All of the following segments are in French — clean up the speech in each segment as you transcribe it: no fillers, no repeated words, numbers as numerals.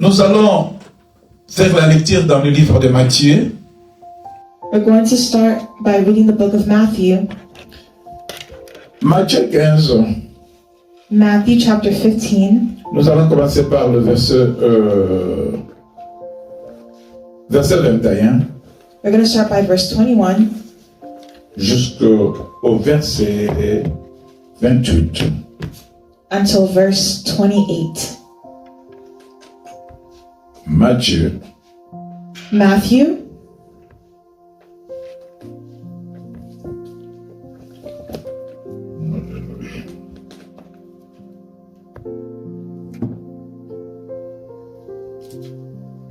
Nous allons faire la lecture dans le livre de Matthieu. We're going to start by reading the book of Matthew. Matthieu 15. Matthew chapter 15. Nous allons commencer par le verset 21 We're going to start by verse 21 jusqu'au verset 28. until verse 28. Matthieu Matthew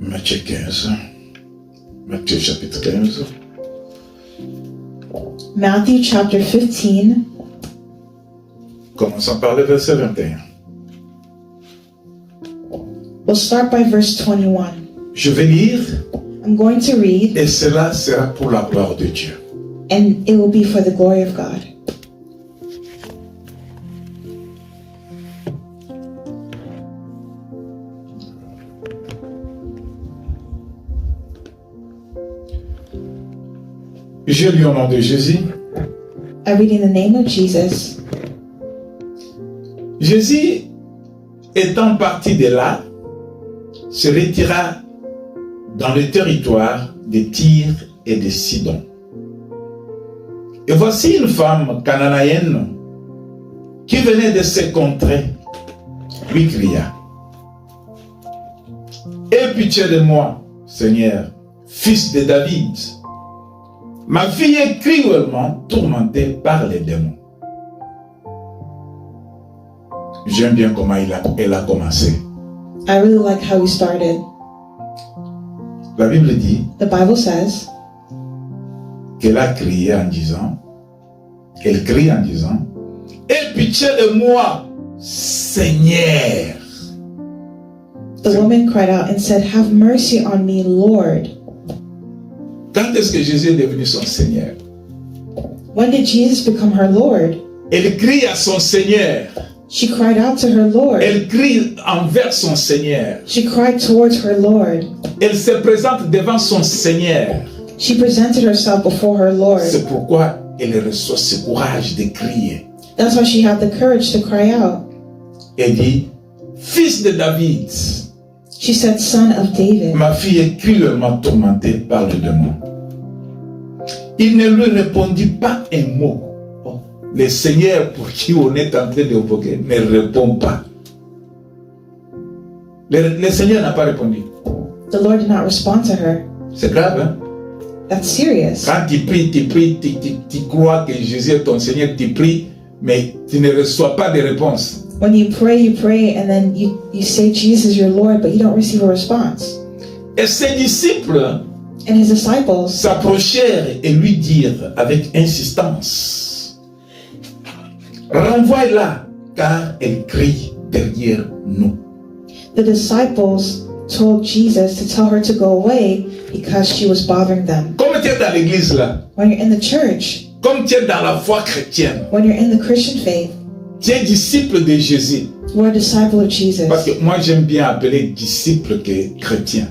Matthieu 15. Matthieu chapitre 15. Matthew chapter 15. Commençons par le verset 21. We'll start by verse 21. Je vais lire I'm going to read, et cela sera pour la gloire de Dieu. and it will be for the glory of God. Je lis au nom de Jésus. I read in the name of Jesus. Jésus, étant parti de là, se retira dans le territoire de Tyr et de Sidon. Et voici une femme cananéenne qui venait de ces contrées, lui cria: Aie pitié de moi, Seigneur, fils de David. Ma fille est cruellement tourmentée par les démons. J'aime bien comment elle a commencé. I really like how he started. La Bible dit The Bible says qu'elle a crié en disant, elle crie en disant, aie pitié de moi, Seigneur. the woman cried out and said, "Have mercy on me, Lord." Quand est-ce que Jésus est devenu son Seigneur? When did Jesus become her Lord? Elle crie à son Seigneur. She cried out to her Lord. Elle crie envers son Seigneur. She cried towards her Lord. Elle se présente devant son Seigneur. She presented herself before her Lord. C'est pourquoi elle reçoit ce courage de crier. That's why she had the courage to cry out. Elle dit, fils de David, She said, "Son of David." ma fille est cruellement tourmentée par le démon. Il ne lui répondit pas un mot. Le Seigneur pour qui on est en train d'évoquer ne répond pas. Le Seigneur n'a pas répondu. The Lord did not respond to her. C'est grave, hein? That's serious. Quand tu pries, tu crois que Jésus est ton Seigneur, tu pries, mais tu ne reçois pas de réponse. When you pray, and then you say Jesus is your Lord, but you don't receive a response. Et ses disciples And his disciples s'approchèrent et lui dirent avec insistance, renvoie-la, car elle crie derrière nous. The disciples told Jesus to tell her to go away because she was bothering them. Comme tu es dans l'église là, When you're in the church, comme tu es dans la foi chrétienne, when you're in the Christian faith, tu es disciple de Jésus. we're a disciple of Jesus. Parce que moi j'aime bien appeler disciple que chrétien.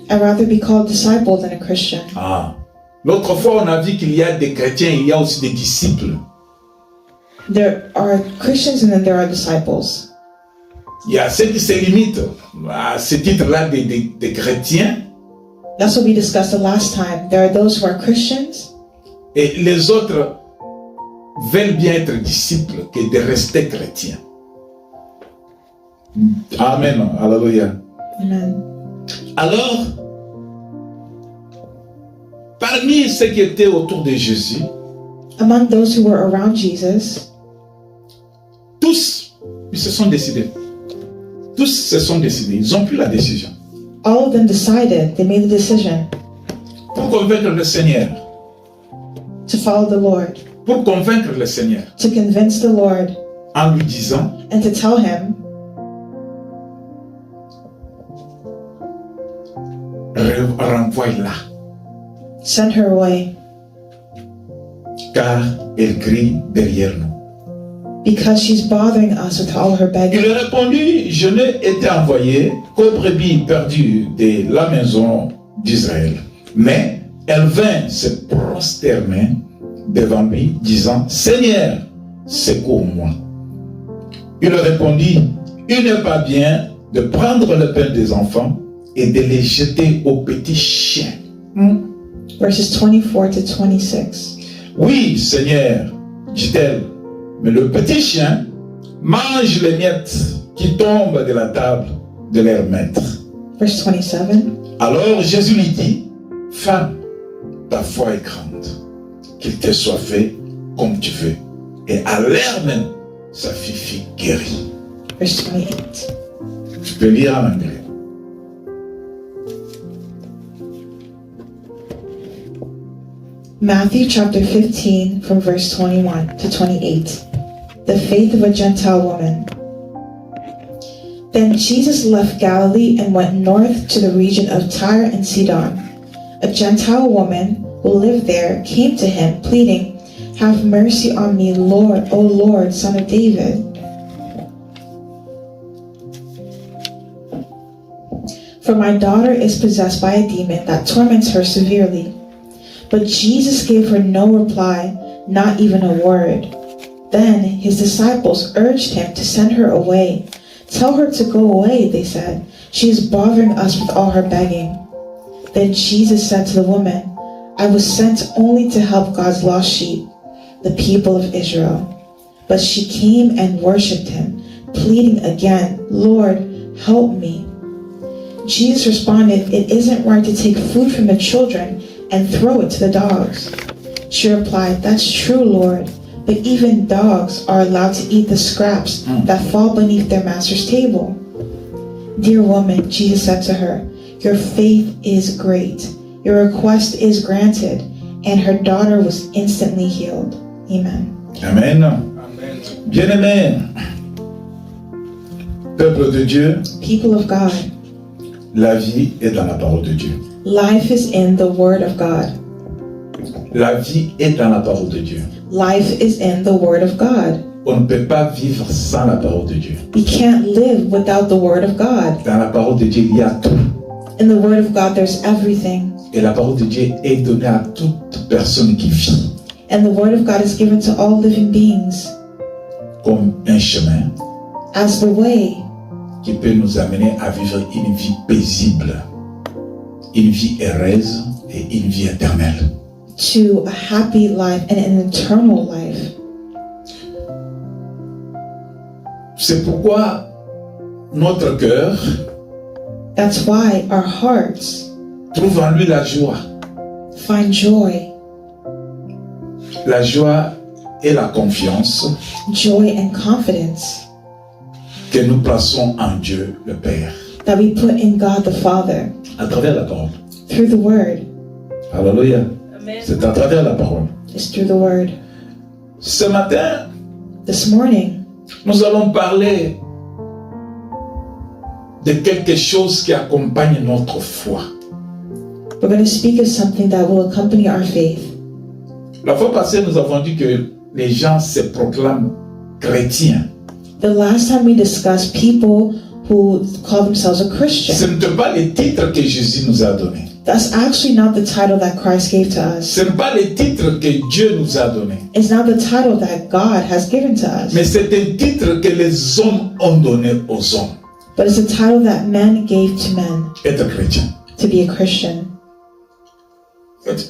I'd rather be called disciple than a Christian. Ah. L'autre fois on a vu qu'il y a des chrétiens, il y a aussi des disciples. There are Christians and then there are disciples. Il y a ceux qui se limitent à ce titre-là de chrétiens That's what we discussed the last time. There are those who are Christians, et les autres veulent bien être disciples que de rester chrétiens. Amen. Alléluia. amen. Alors, parmi ceux qui étaient autour de Jésus, Among those who were around Jesus, tous, ils se sont décidés. Tous se sont décidés. Ils ont pris la décision. all of them decided, they made the decision Pour convaincre le Seigneur. to follow the Lord, Pour convaincre le Seigneur. to convince the Lord, En lui disant, and to tell him, renvoie-la. send her away, Car elle crie derrière nous. because she's bothering us with all her Il begging. lui répondit, je n'ai été envoyé qu'aux brebis perdues de la maison d'Israël. Mais elle vint se prosterner devant lui, disant, Seigneur, secours-moi. Il lui répondit, il n'est pas bien de prendre le pain des enfants et de les jeter aux petits chiens. Verses 24 to 26. Oui, Seigneur, dit-elle, mais le petit chien mange les miettes qui tombent de la table de leur maître. Verse 27. Alors Jésus lui dit, femme, ta foi est grande, qu'il te soit fait comme tu veux. Et à l'heure même, sa fille fut guérie. Verse 28. Tu peux lire en anglais. Matthew chapter 15 from verse 21 to 28. The faith of a Gentile woman. Then Jesus left Galilee and went north to the region of Tyre and Sidon. A Gentile woman who lived there came to him, pleading, "Have mercy on me, Lord, O Lord, Son of David. For my daughter is possessed by a demon that torments her severely." But Jesus gave her no reply, not even a word. Then his disciples urged him to send her away. "Tell her to go away," they said. "She is bothering us with all her begging." Then Jesus said to the woman, "I was sent only to help God's lost sheep, the people of Israel." But she came and worshipped him, pleading again, "Lord, help me." Jesus responded, "It isn't right to take food from the children and throw it to the dogs." She replied, "That's true, Lord, but even dogs are allowed to eat the scraps that fall beneath their master's table." "Dear woman," Jesus said to her, "your faith is great. Your request is granted." And her daughter was instantly healed. Amen. Amen. Bien-aimés, peuple de Dieu, People of God, la vie est dans la parole de Dieu. life is in the Word of God. La vie est dans la parole de Dieu. Life is in the Word of God. On ne peut pas vivre sans la parole de Dieu. We can't live without the Word of God. Dans la parole de Dieu, il y a tout. In the Word of God, there's everything. Et la parole de Dieu est donnée à toute personne qui vit And the Word of God is given to all living beings comme un chemin as the way qui peut nous amener à vivre une vie paisible, une vie heureuse et une vie éternelle. to a happy life and an eternal life. C'est pourquoi notre cœur That's why our hearts trouve en lui la joie. find joy, La joie et la confiance joy and confidence que nous plaçons en Dieu le Père that we put in God the Father à travers la parole. through the Word. Alléluia. C'est à travers la parole. It's through the Word. Ce matin, This morning, nous allons parler de quelque chose qui accompagne notre foi. we're going to speak of something that will accompany our faith. La fois passée, nous avons dit que les gens se proclament chrétiens. The last time we discussed people who call themselves a Christian. Ce n'est pas le titre que Jésus nous a donné. That's actually not the title that Christ gave to us. Ce n'est pas le titre que Dieu nous a donné. It's not the title that God has given to us. Mais c'est un titre que les hommes ont donné aux hommes. But it's a title that men gave to men, Être chrétien. to be a Christian.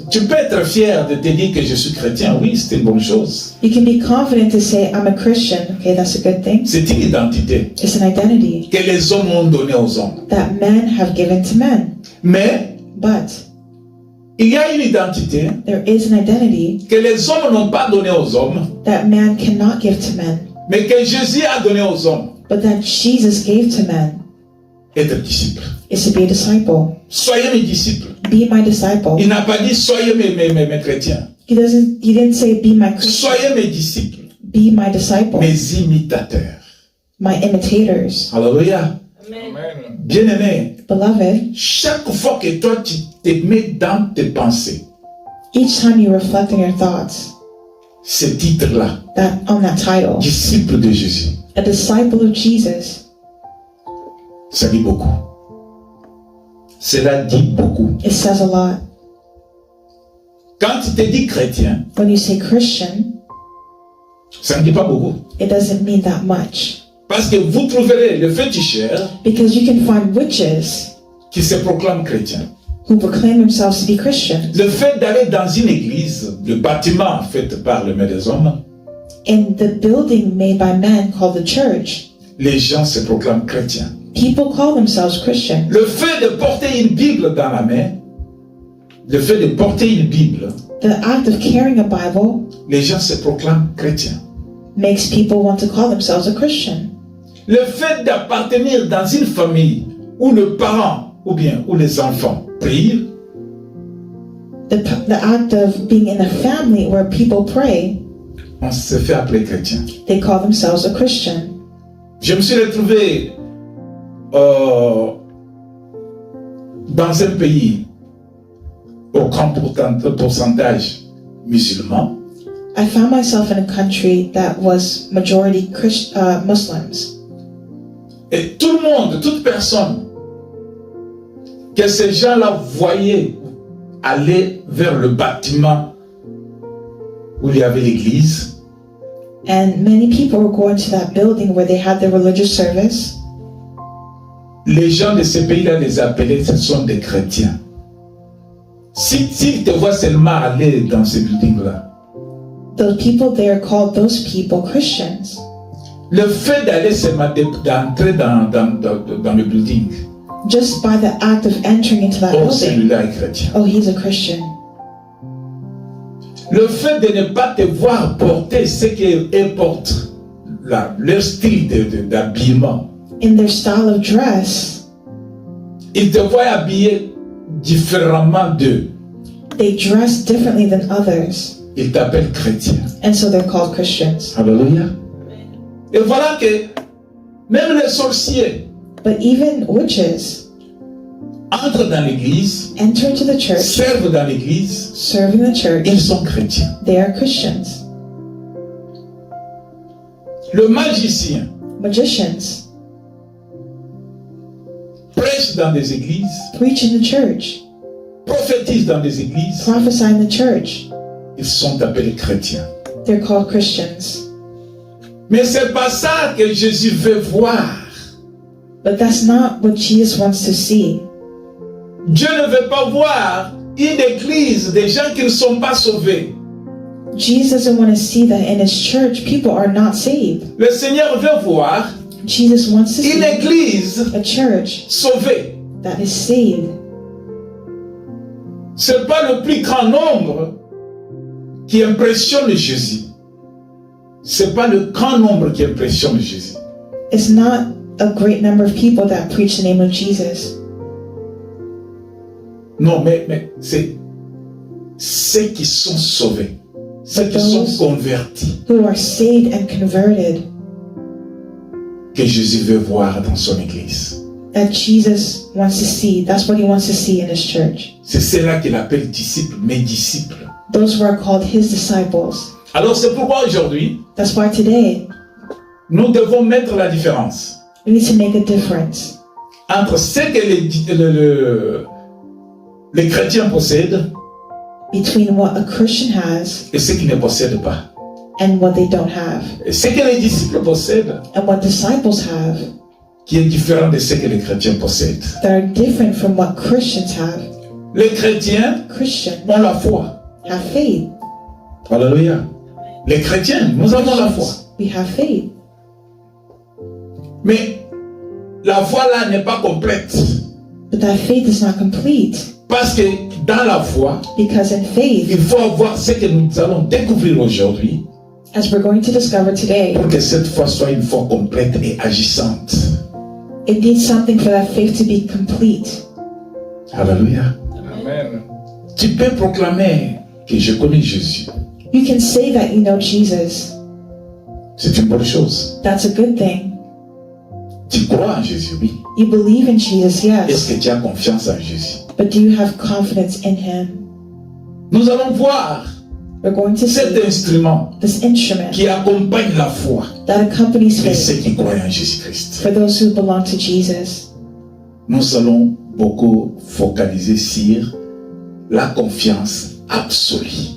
Tu peux être fier de te dire que je suis chrétien. Oui, c'est une bonne chose. You can be confident to say, I'm a Christian. Okay, that's a good thing. C'est une identité It's an identity que les hommes ont donnée aux hommes. that men have given to men. Mais But il y a une identité there is an identity que les hommes n'ont pas donnée aux hommes, that man cannot give to men, mais que Jésus a donnée aux hommes. but that Jesus gave to men. Être disciple. Is to be a disciple. Soyez mes disciples. Be my disciple. Il n'a pas dit soyez mes chrétiens. He didn't say be my Christian. Soyez mes disciples, Be my disciple. mes imitateurs. My imitators. Alléluia. Bien-aimé, Beloved, chaque fois que toi tu te mets dans tes pensées, each time you reflect on your thoughts, ce titre-là, on that title, disciple de Jésus, a disciple of Jesus, ça dit beaucoup. Cela dit beaucoup. it says a lot. Quand tu te dis chrétien, When you say Christian, ça ne dit pas beaucoup. it doesn't mean that much. Parce que vous trouverez le féticheur Because you can find witches qui se proclame chrétien. who proclaim themselves to be Christians. Le fait d'aller dans une église, le bâtiment fait par le maître des hommes, In the building made by men called the church, les gens se proclament chrétiens. people call themselves Christians. Le fait de porter une Bible dans la main, le fait de porter une Bible, The act of carrying a Bible les gens se proclament chrétiens. makes people want to call themselves a Christian. Le fait d'appartenir dans une famille où le parent ou bien où les enfants prient, The act of being in a family where people pray, on se fait appeler chrétien. they call themselves a Christian. Je me suis retrouvé dans un pays au grand pourcentage musulman. I found myself in a country that was majority Muslims. Et tout le monde, toute personne que ces gens-là voyaient aller vers le bâtiment où il y avait l'église, And many people were going to that building where they had their religious service. les gens de ces pays-là les appelaient, ce sont des chrétiens. S'ils te voient seulement aller dans ce building-là, Those people there called those people Christians. le fait d'aller seulement d'entrer dans le building, Just by the act of entering into that oh, building, celui-là est chrétien. oh, he's a Christian. Le fait de ne pas te voir porter ce qu'ils portent, leur style d'habillement, In their style of dress, ils te voient habillé différemment d'eux. they dress differently than others, Ils t'appellent chrétien. and so they're called Christians. Alléluia. Et voilà que même les sorciers But even witches entrent dans l'église, enter into the church, servent dans l'église, serve in the church, ils sont chrétiens. they are Christians. Le magicien Magicians prêche dans des églises, preach in the church, prophétise dans des églises, prophesy in the church, ils sont appelés chrétiens. they're called Christians. Mais c'est pas ça que Jésus veut voir. But that's not what Jesus wants to see. Dieu ne veut pas voir une église des gens qui ne sont pas sauvés. Jesus doesn't want to see that in his church people are not saved. Le Seigneur veut voir Jesus wants to une see église a church sauvée. that is saved. C'est pas le plus grand nombre qui impressionne Jésus. C'est pas le grand nombre qui impressionne Jésus. It's not a great number of people that preach the name of Jesus. Non, mais c'est ceux qui sont sauvés, ceux qui sont convertis, Who are saved and converted que Jésus veut voir dans son église. that Jesus wants to see. That's what he wants to see in his church. C'est cela qu'il appelle disciples, mes disciples. Those who are called his disciples. Alors c'est pourquoi aujourd'hui, That's why today nous devons mettre la différence we need to make a difference entre ce que les chrétiens possèdent between what a Christian has et ce qu'ils ne possèdent pas. and what they don't have, Et ce que les disciples possèdent, and what disciples have qui est différent de ce que les chrétiens possèdent. that are different from what Christians have. Les chrétiens Christians ont la foi. have faith. Alléluia. Les chrétiens, nous avons la foi. We have faith. Mais la foi là n'est pas complète. But that faith is not complete Parce que dans la foi, because in faith, il faut avoir ce que nous allons découvrir aujourd'hui as we're going to discover today, pour que cette foi soit une foi complète et agissante. it needs something for that faith to be complete. Alléluia. Amen. Tu peux proclamer que je connais Jésus. You can say that you know Jesus. C'est une bonne chose. That's a good thing. Tu crois en Jésus, oui. You believe in Jesus, Est-ce yes. que tu as confiance en Jésus? But do you have confidence in him? Nous allons voir we're going to cet see instrument this instrument qui accompagne la foi that accompanies de faith ceux qui croient en Jésus-Christ. for those who belong to Jesus. Nous allons beaucoup focaliser sur la confiance absolue.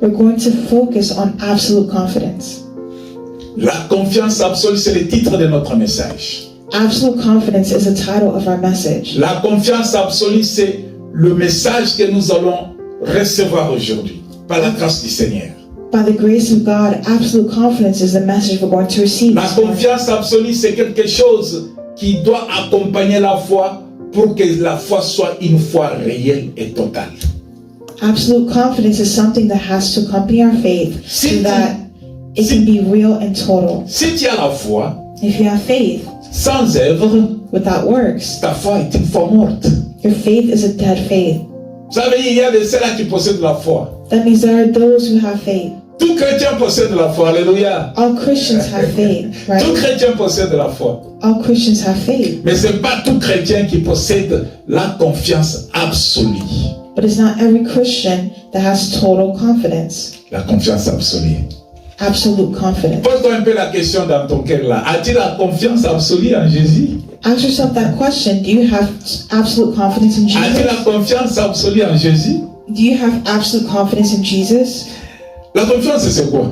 We're going to focus on absolute confidence. La confiance absolue, c'est le titre de notre message. Absolute confidence is the title of our message. La confiance absolue, c'est le message que nous allons recevoir aujourd'hui par la grâce du Seigneur. By the grace of God, absolute confidence is the message we're going to receive. La this morning. confiance absolue, c'est quelque chose qui doit accompagner la foi pour que la foi soit une foi réelle et totale. Absolute confidence is something that has to accompany our faith so that it can be real and total. Si tu as la foi, If you have faith sans œuvre, without works, ta foi est une foi morte. your faith is a dead faith. Vous savez, il y a de ceux-là qui possèdent la foi. That means there are those who have faith. Tout chrétien possède la foi, alléluia. All Christians have faith, Tout right? chrétien possède la foi. All Christians have faith. Mais ce n'est pas tout chrétien qui possède la confiance absolue. But it's not every Christian that has total confidence. La confiance absolue. Absolute confidence. Pose-toi un peu la question dans ton cœur là. As-tu la confiance absolue en Jésus? Ask yourself that question. Do you have absolute confidence in As-tu la Jesus? confiance absolue en Jésus? Do you have absolute confidence in Jesus? La confiance, c'est quoi?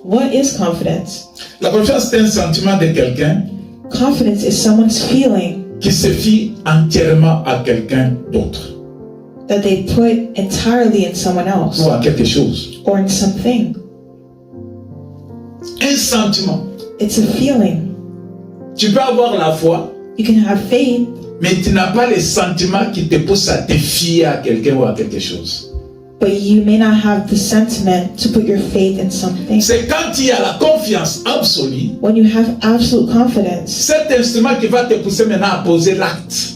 What is confidence? La confiance, c'est un sentiment de quelqu'un Confidence is someone's feeling qui se fie entièrement à quelqu'un d'autre that they put entirely in someone else ou à quelque chose. or in something. Un sentiment. It's a feeling. Tu peux avoir la foi, You can have faith, mais tu n'as pas les sentiments qui te poussent à te fier à quelqu'un ou à quelque chose. but you may not have the sentiment to put your faith in something. C'est quand tu as la confiance absolue, When you have absolute confidence, cet instrument qui va te pousser maintenant à poser l'acte.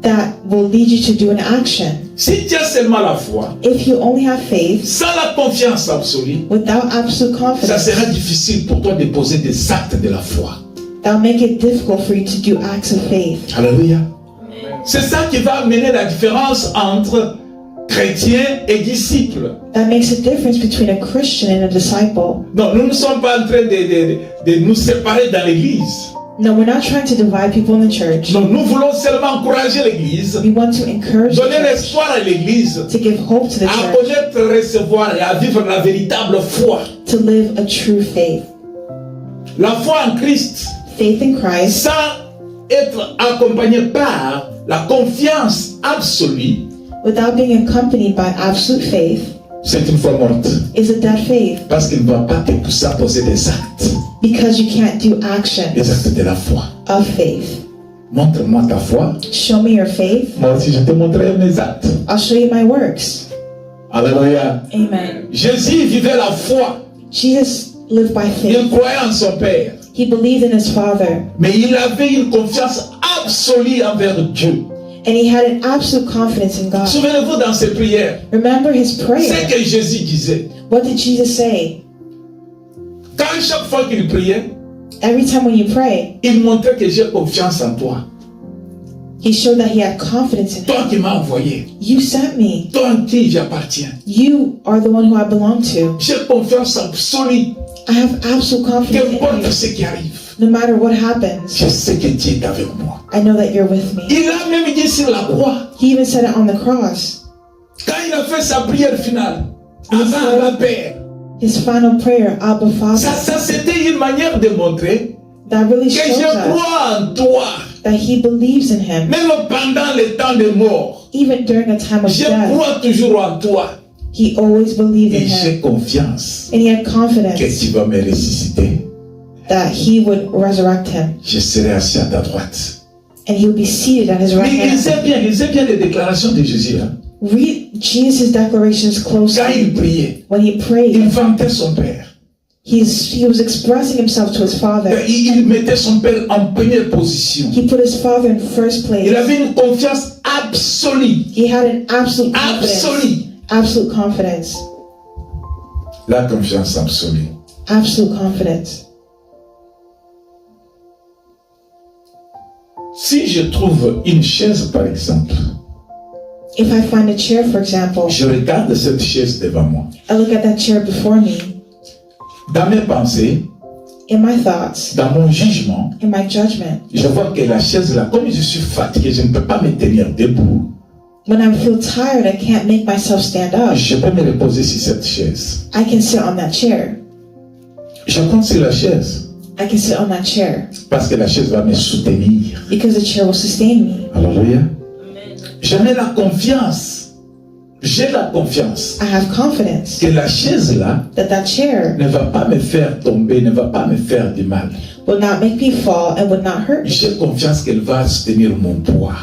that will lead you to do an action. Si tu as seulement la foi, If you only have faith sans la confiance absolue, without absolute ça confidence, sera difficile pour toi de poser des actes de la foi. that'll make it difficult for you to do acts of faith. Alléluia. C'est ça qui va amener la différence entre chrétien et disciple. That makes a difference between a Christian and a disciple. Non, nous ne sommes pas en train de nous séparer dans l'église. No, we're not trying to divide people in the church. Non, nous voulons seulement encourager l'église, We want to encourage the donner church l'espoir à l'église, to give hope to the à church, connaître, recevoir et à vivre la véritable foi. to live a true faith. La foi en Christ, Faith in Christ, sans être accompagnée par la confiance absolue, without being accompanied by absolute faith, c'est une foi morte. is a dead faith Parce qu'il ne va pas te pousser à poser des actes, because you can't do action des actes de la foi. of faith. Montre-moi ta foi. Show me your faith, Moi aussi, je te montrerai mes actes. I'll show you my works. Alléluia. Amen. Jésus vivait la foi. Jesus lived by Il faith. croyait en son Père. He believed in his Father, Mais il avait une confiance absolue envers Dieu. and he had an absolute confidence in God. Souvenez-vous dans ses prières, Remember his c'est prayer. que Jésus disait. What did Jesus say? Quand chaque fois qu'il priait, Every time when you pray, il montrait que j'ai confiance en toi. he showed that he had confidence in him. Toi qui m'as envoyé. You sent me. Toi en qui j'appartiens. You are the one who I belong to. J'ai confiance absolue. I have absolute confidence in Qu'importe you. ce qui arrive. No matter what happens, Je sais que Dieu est avec moi. I know that you're with me. Il a même dit sur la croix, He even said it on the cross. quand il a fait sa prière finale, avant la Père, His final prayer, Abba Father, ça c'était une manière de montrer that really que shows je us crois en toi. that he believes in him. Même pendant les temps de mort, Even during a time of je death, crois toujours en toi. he always believed in Et j'ai him. confiance And he had que confidence tu vas me ressusciter. that he would resurrect him. Je serai assis à ta droite. And he would be seated at his right Mais hand. lisez bien les déclarations de Jésus. Hein. Read Jesus' declarations Quand il closely. priait, When he il prayed, vantait son Père. he was expressing himself to his Father. Il mettait son Père en première position. He put his Father in first place. Il avait une confiance absolue. He had an absolute confidence. Absolue. Absolute confidence. La confiance absolue. Absolute confidence. Si je trouve une chaise, par exemple, If I find a chair, for example, je regarde cette chaise devant moi. I look at that chair before me. Dans mes pensées, In my thoughts, dans mon jugement, in my judgment, je vois que la chaise là, comme je suis fatigué, je ne peux pas me tenir debout. when I feel tired, I can't make myself stand up. Je peux me reposer sur cette chaise. I can sit on that chair. Je compte sur la chaise I can sit on that chair parce que la chaise va me soutenir. because the chair will sustain me. Alléluia. Je mets la confiance. J'ai la confiance I have confidence que la chaise là that chair ne va pas me faire tomber, ne va pas me faire du mal. will not make me fall and would not hurt me. J'ai confiance qu'elle va soutenir mon poids.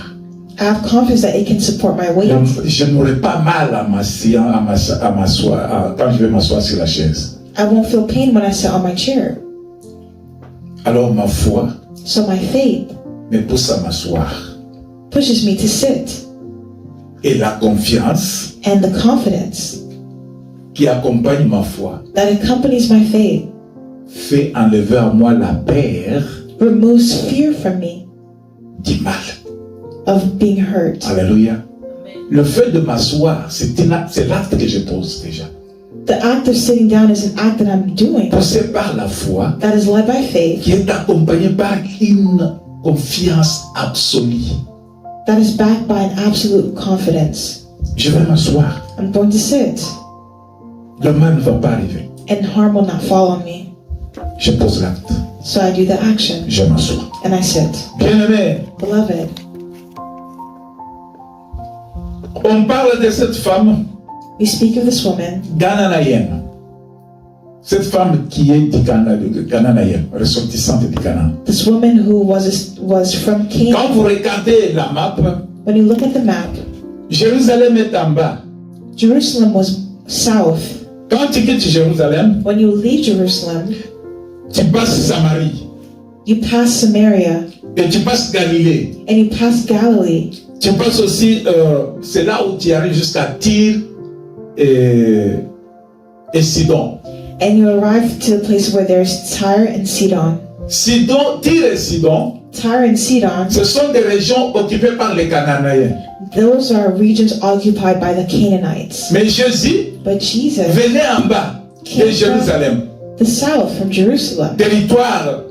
I have confidence that it can support my weight. Je n'aurai pas mal à m'asseoir quand je vais m'asseoir sur la chaise. I won't feel pain when I sit on my chair. Alors ma foi So my faith me pousse à m'asseoir. pushes me to sit. Et la confiance And the confidence qui accompagne ma foi that accompanies my faith fait enlever à moi la peur removes fear from me du mal. of being hurt. Alléluia. Le fait de m'asseoir, c'est l'acte que je pose déjà. The act of sitting down is an act that I'm doing Poussé par la foi that is led by faith, qui est accompagné par une confiance absolue. that is backed by an absolute confidence. Je vais m'asseoir. I'm going to sit, Le mal ne va pas arriver. and harm will not fall on me. Je pose l'acte. So I do the action, Je m'assois. and I sit. Bien-aimé, Beloved, on parle de cette femme we speak of this woman, cananéenne. Cette femme qui est du Cananéenne, ressortissante du Canaan. this woman who was from Canaan. Quand vous regardez la map, When you look at the map, Jérusalem est en bas. Jerusalem was south. Quand tu quittes Jérusalem, When you leave Jerusalem, tu passes Samarie you pass Samaria, et tu passes Galilée. and you pass Galilee. Tu passes aussi, c'est là où tu arrives jusqu'à Tyr et Sidon. And you arrive to the place where there's Tyre and Sidon. Sidon, Tyr et Sidon, Tyre and Sidon, ce sont des régions occupées par les Cananéens. those are regions occupied by the Canaanites. Mais Jésus But Jesus, venait en bas de Jérusalem, the south from Jerusalem, territoire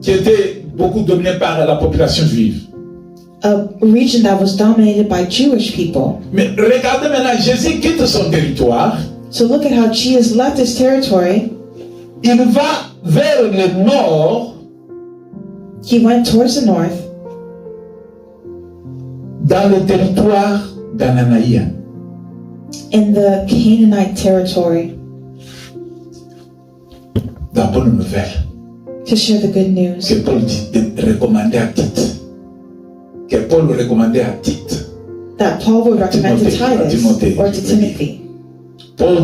qui était beaucoup dominé par la population juive. a region that was dominated by Jewish people. Mais regardez maintenant, Jésus quitte son territoire, So look at how Jesus left his territory. il va vers le nord, He went towards the north dans le territoire cananéen. in the Canaanite territory La bonne nouvelle to share the good news que Paul dit de recommander à Tite. Que Paul recommandait à Tite. that Paul would recommend to Titus Timothy. or to Timothy. Paul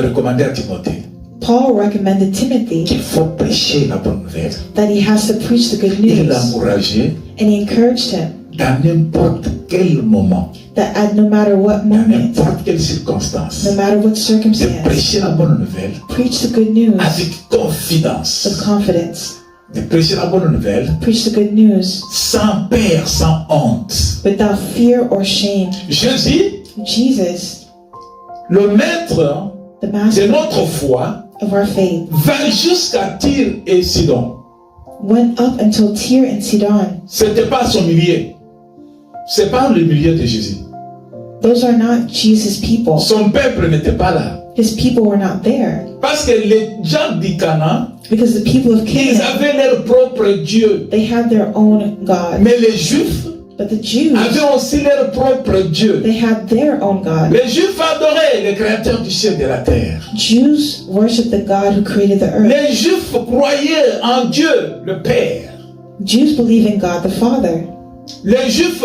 recommandait à Timothée Paul recommended Timothy qu'il faut prêcher la bonne nouvelle. that he has to preach the good Il news, l'encourageait and he encouraged him dans n'importe quel moment, that at no matter what dans moment, n'importe quelle circonstance, no matter what de circumstance, prêcher la bonne nouvelle preach the good news avec confidence. with confidence. De prêcher la bonne nouvelle Preach the good news sans peur, sans honte. without fear or shame. Jésus, Jesus, le maître the de master notre foi, of our faith, va jusqu'à Tyr et Sidon. went up until Tyre and Sidon. C'était pas son milieu. C'est pas le milieu de Jésus. Those are not Jesus' people. Son peuple n'était pas là. His people were not there Parce que les gens du Canaan, because the people of ils Canaan, avaient leur propre Dieu. they had their own God. Mais les Juifs But the Jews, avaient aussi leur propre Dieu. they had their own God. Les Juifs adoraient le créateur du ciel et de la terre. Jews worship the God who created the earth. Les Juifs croyaient en Dieu, le Père. Jews believe in God the Father. Les Juifs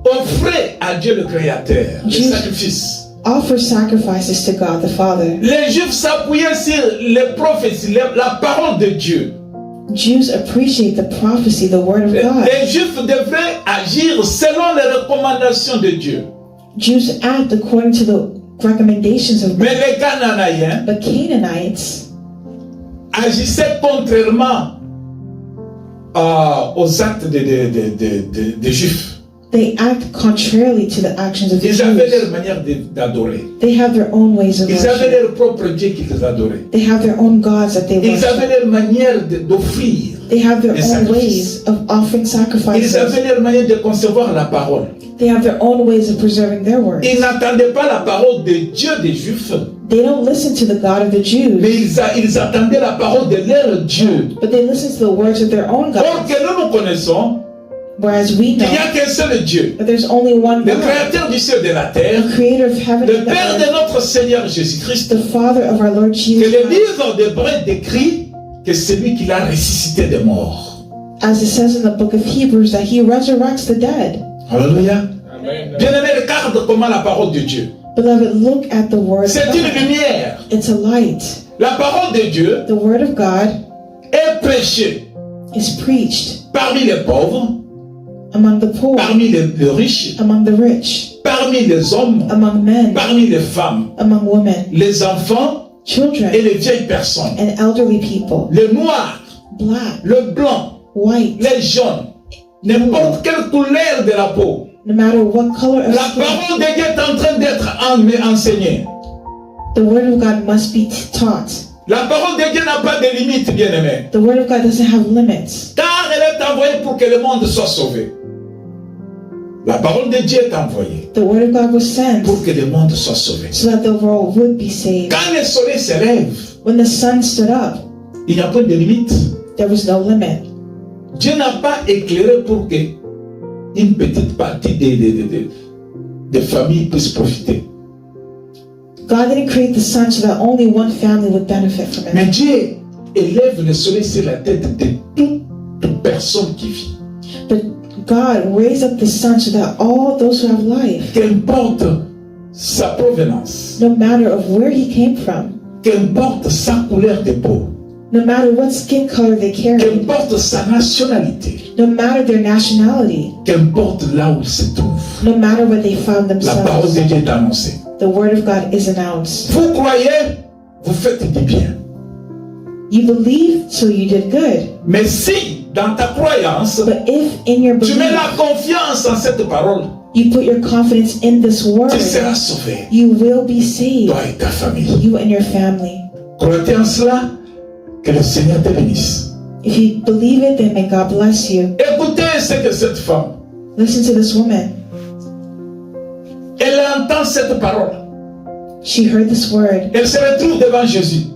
offraient à Dieu le Créateur les Juifs- sacrifices. Offer sacrifices to God the Father. Les Juifs s'appuyaient sur les prophéties, la parole de Dieu. Jews appreciate the prophecy, the word of God. Les Juifs devraient agir selon les recommandations de Dieu. Jews act according to the recommendations of Mais God. les Cananéens But Canaanites agissaient contrairement aux actes des Juifs. They act contrarily to the actions of the Ils avaient Jews. leur manière d'adorer. They have their own ways of Ils avaient worship. leur propre Dieu qu'ils adoraient. They have their own gods that they Ils avaient worship. leur manière d'offrir. They have their des own sacrifices. ways of offering Ils sacrifices. avaient leur manière de concevoir la parole. They have their own ways of preserving their words. Ils n'attendaient pas la parole de Dieu des Juifs, They don't listen to the God of the mais Jews, ils attendaient la parole de leur Dieu. but they listen to the words of their own Or God. que nous connaissons Whereas we qu'il n'y know a qu'un seul Dieu, that there's only one le God, créateur du ciel et de la terre, the creator of heaven le and the Père de earth, notre Seigneur Jésus-Christ, the Father of our Lord que Jesus le Christ. livre d'Hébreux décrit que c'est lui qui l'a ressuscité des morts. As it says in the book of Hebrews, that he resurrects the dead. Alléluia. Amen. Bien-aimé, regarde comment la parole de Dieu. Beloved, look at the word of C'est une God. lumière. It's a light. La parole de Dieu The word of God est prêchée is preached parmi les pauvres, among the poor, parmi les riches, among the rich, parmi les hommes, among men, parmi les femmes, among women, les enfants children, et les vieilles personnes, and elderly people, les noirs, black, le blanc, white, les jaunes, n'importe quelle couleur de la peau. no matter what color of La skin. parole de Dieu est en train d'être enseignée. The word of God must be taught. La parole de Dieu n'a pas de limite, bien-aimé. The word of God doesn't have limits. Car elle est envoyée pour que le monde soit sauvé. La parole de Dieu est envoyée The word of God was sent pour que le monde soit sauvé. so that the world would be saved. Quand le soleil se lève, When the sun stood up, il n'y a pas de limite. there was no limit. Dieu n'a pas éclairé pour que une petite partie des familles puisse profiter. God didn't create the sun so that only one family would benefit from Mais it. Dieu élève le soleil sur la tête de toute personne qui vit. But God raised up the sun so that all those who have life, Qu'importe sa provenance, no matter of where he came from, qu'importe sa couleur de peau, no matter what skin color they carried, qu'importe sa nationalité, no matter their nationality, qu'importe là où il se trouve, no matter where they found la parole themselves, de Dieu est annoncée. the word of God is announced. Vous croyez, vous faites du bien. You believe, so you did good. Mais si, dans ta croyance, But if in your tu mets belief la confiance en cette parole, you put your confidence in this word, tu seras sauvé, you will be saved, toi et ta famille. you and your family. Crois-tu en cela? Que le Seigneur te bénisse. If you believe it, then may God bless you. Écoutez ce que cette femme, Listen to this woman. elle entend cette parole. She heard this word. Elle se retrouve devant Jésus.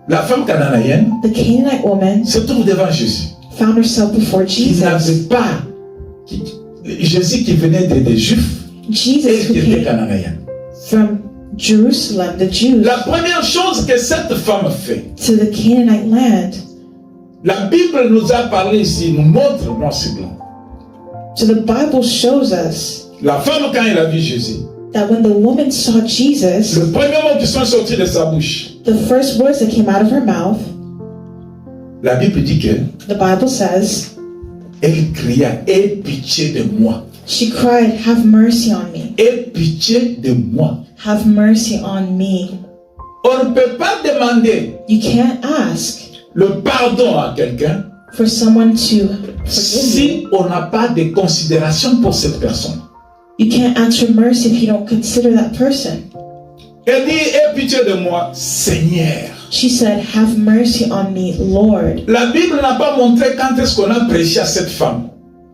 La femme cananéenne The Canaanite woman se trouve devant Jésus. found herself before Qui Jesus. n'avait pas, Jésus qui venait des Juifs, Jesus elle who qui était came cananéenne. from Jerusalem, the Jews, La première chose que cette femme fait, to the Canaanite land. la Bible nous a parlé ici, nous montre noir sur blanc. So the Bible shows us La femme, quand elle a vu Jésus, that when the woman saw Jesus, le premier mot qui sont sortis de sa bouche, the first words that came out of her mouth, la Bible dit que the Bible says, elle cria, aie pitié de moi, she cried, "Have mercy on me. aie pitié de moi. Have mercy on me." On ne peut pas demander You can't ask le pardon à quelqu'un for someone to forgive you. si on n'a pas de considération pour cette personne. You can't ask for mercy if you don't consider that person. Elle dit, aie pitié de moi, Seigneur. She said, "Have mercy on me, Lord." La Bible n'a pas montré quand est-ce qu'on a prêché à cette femme.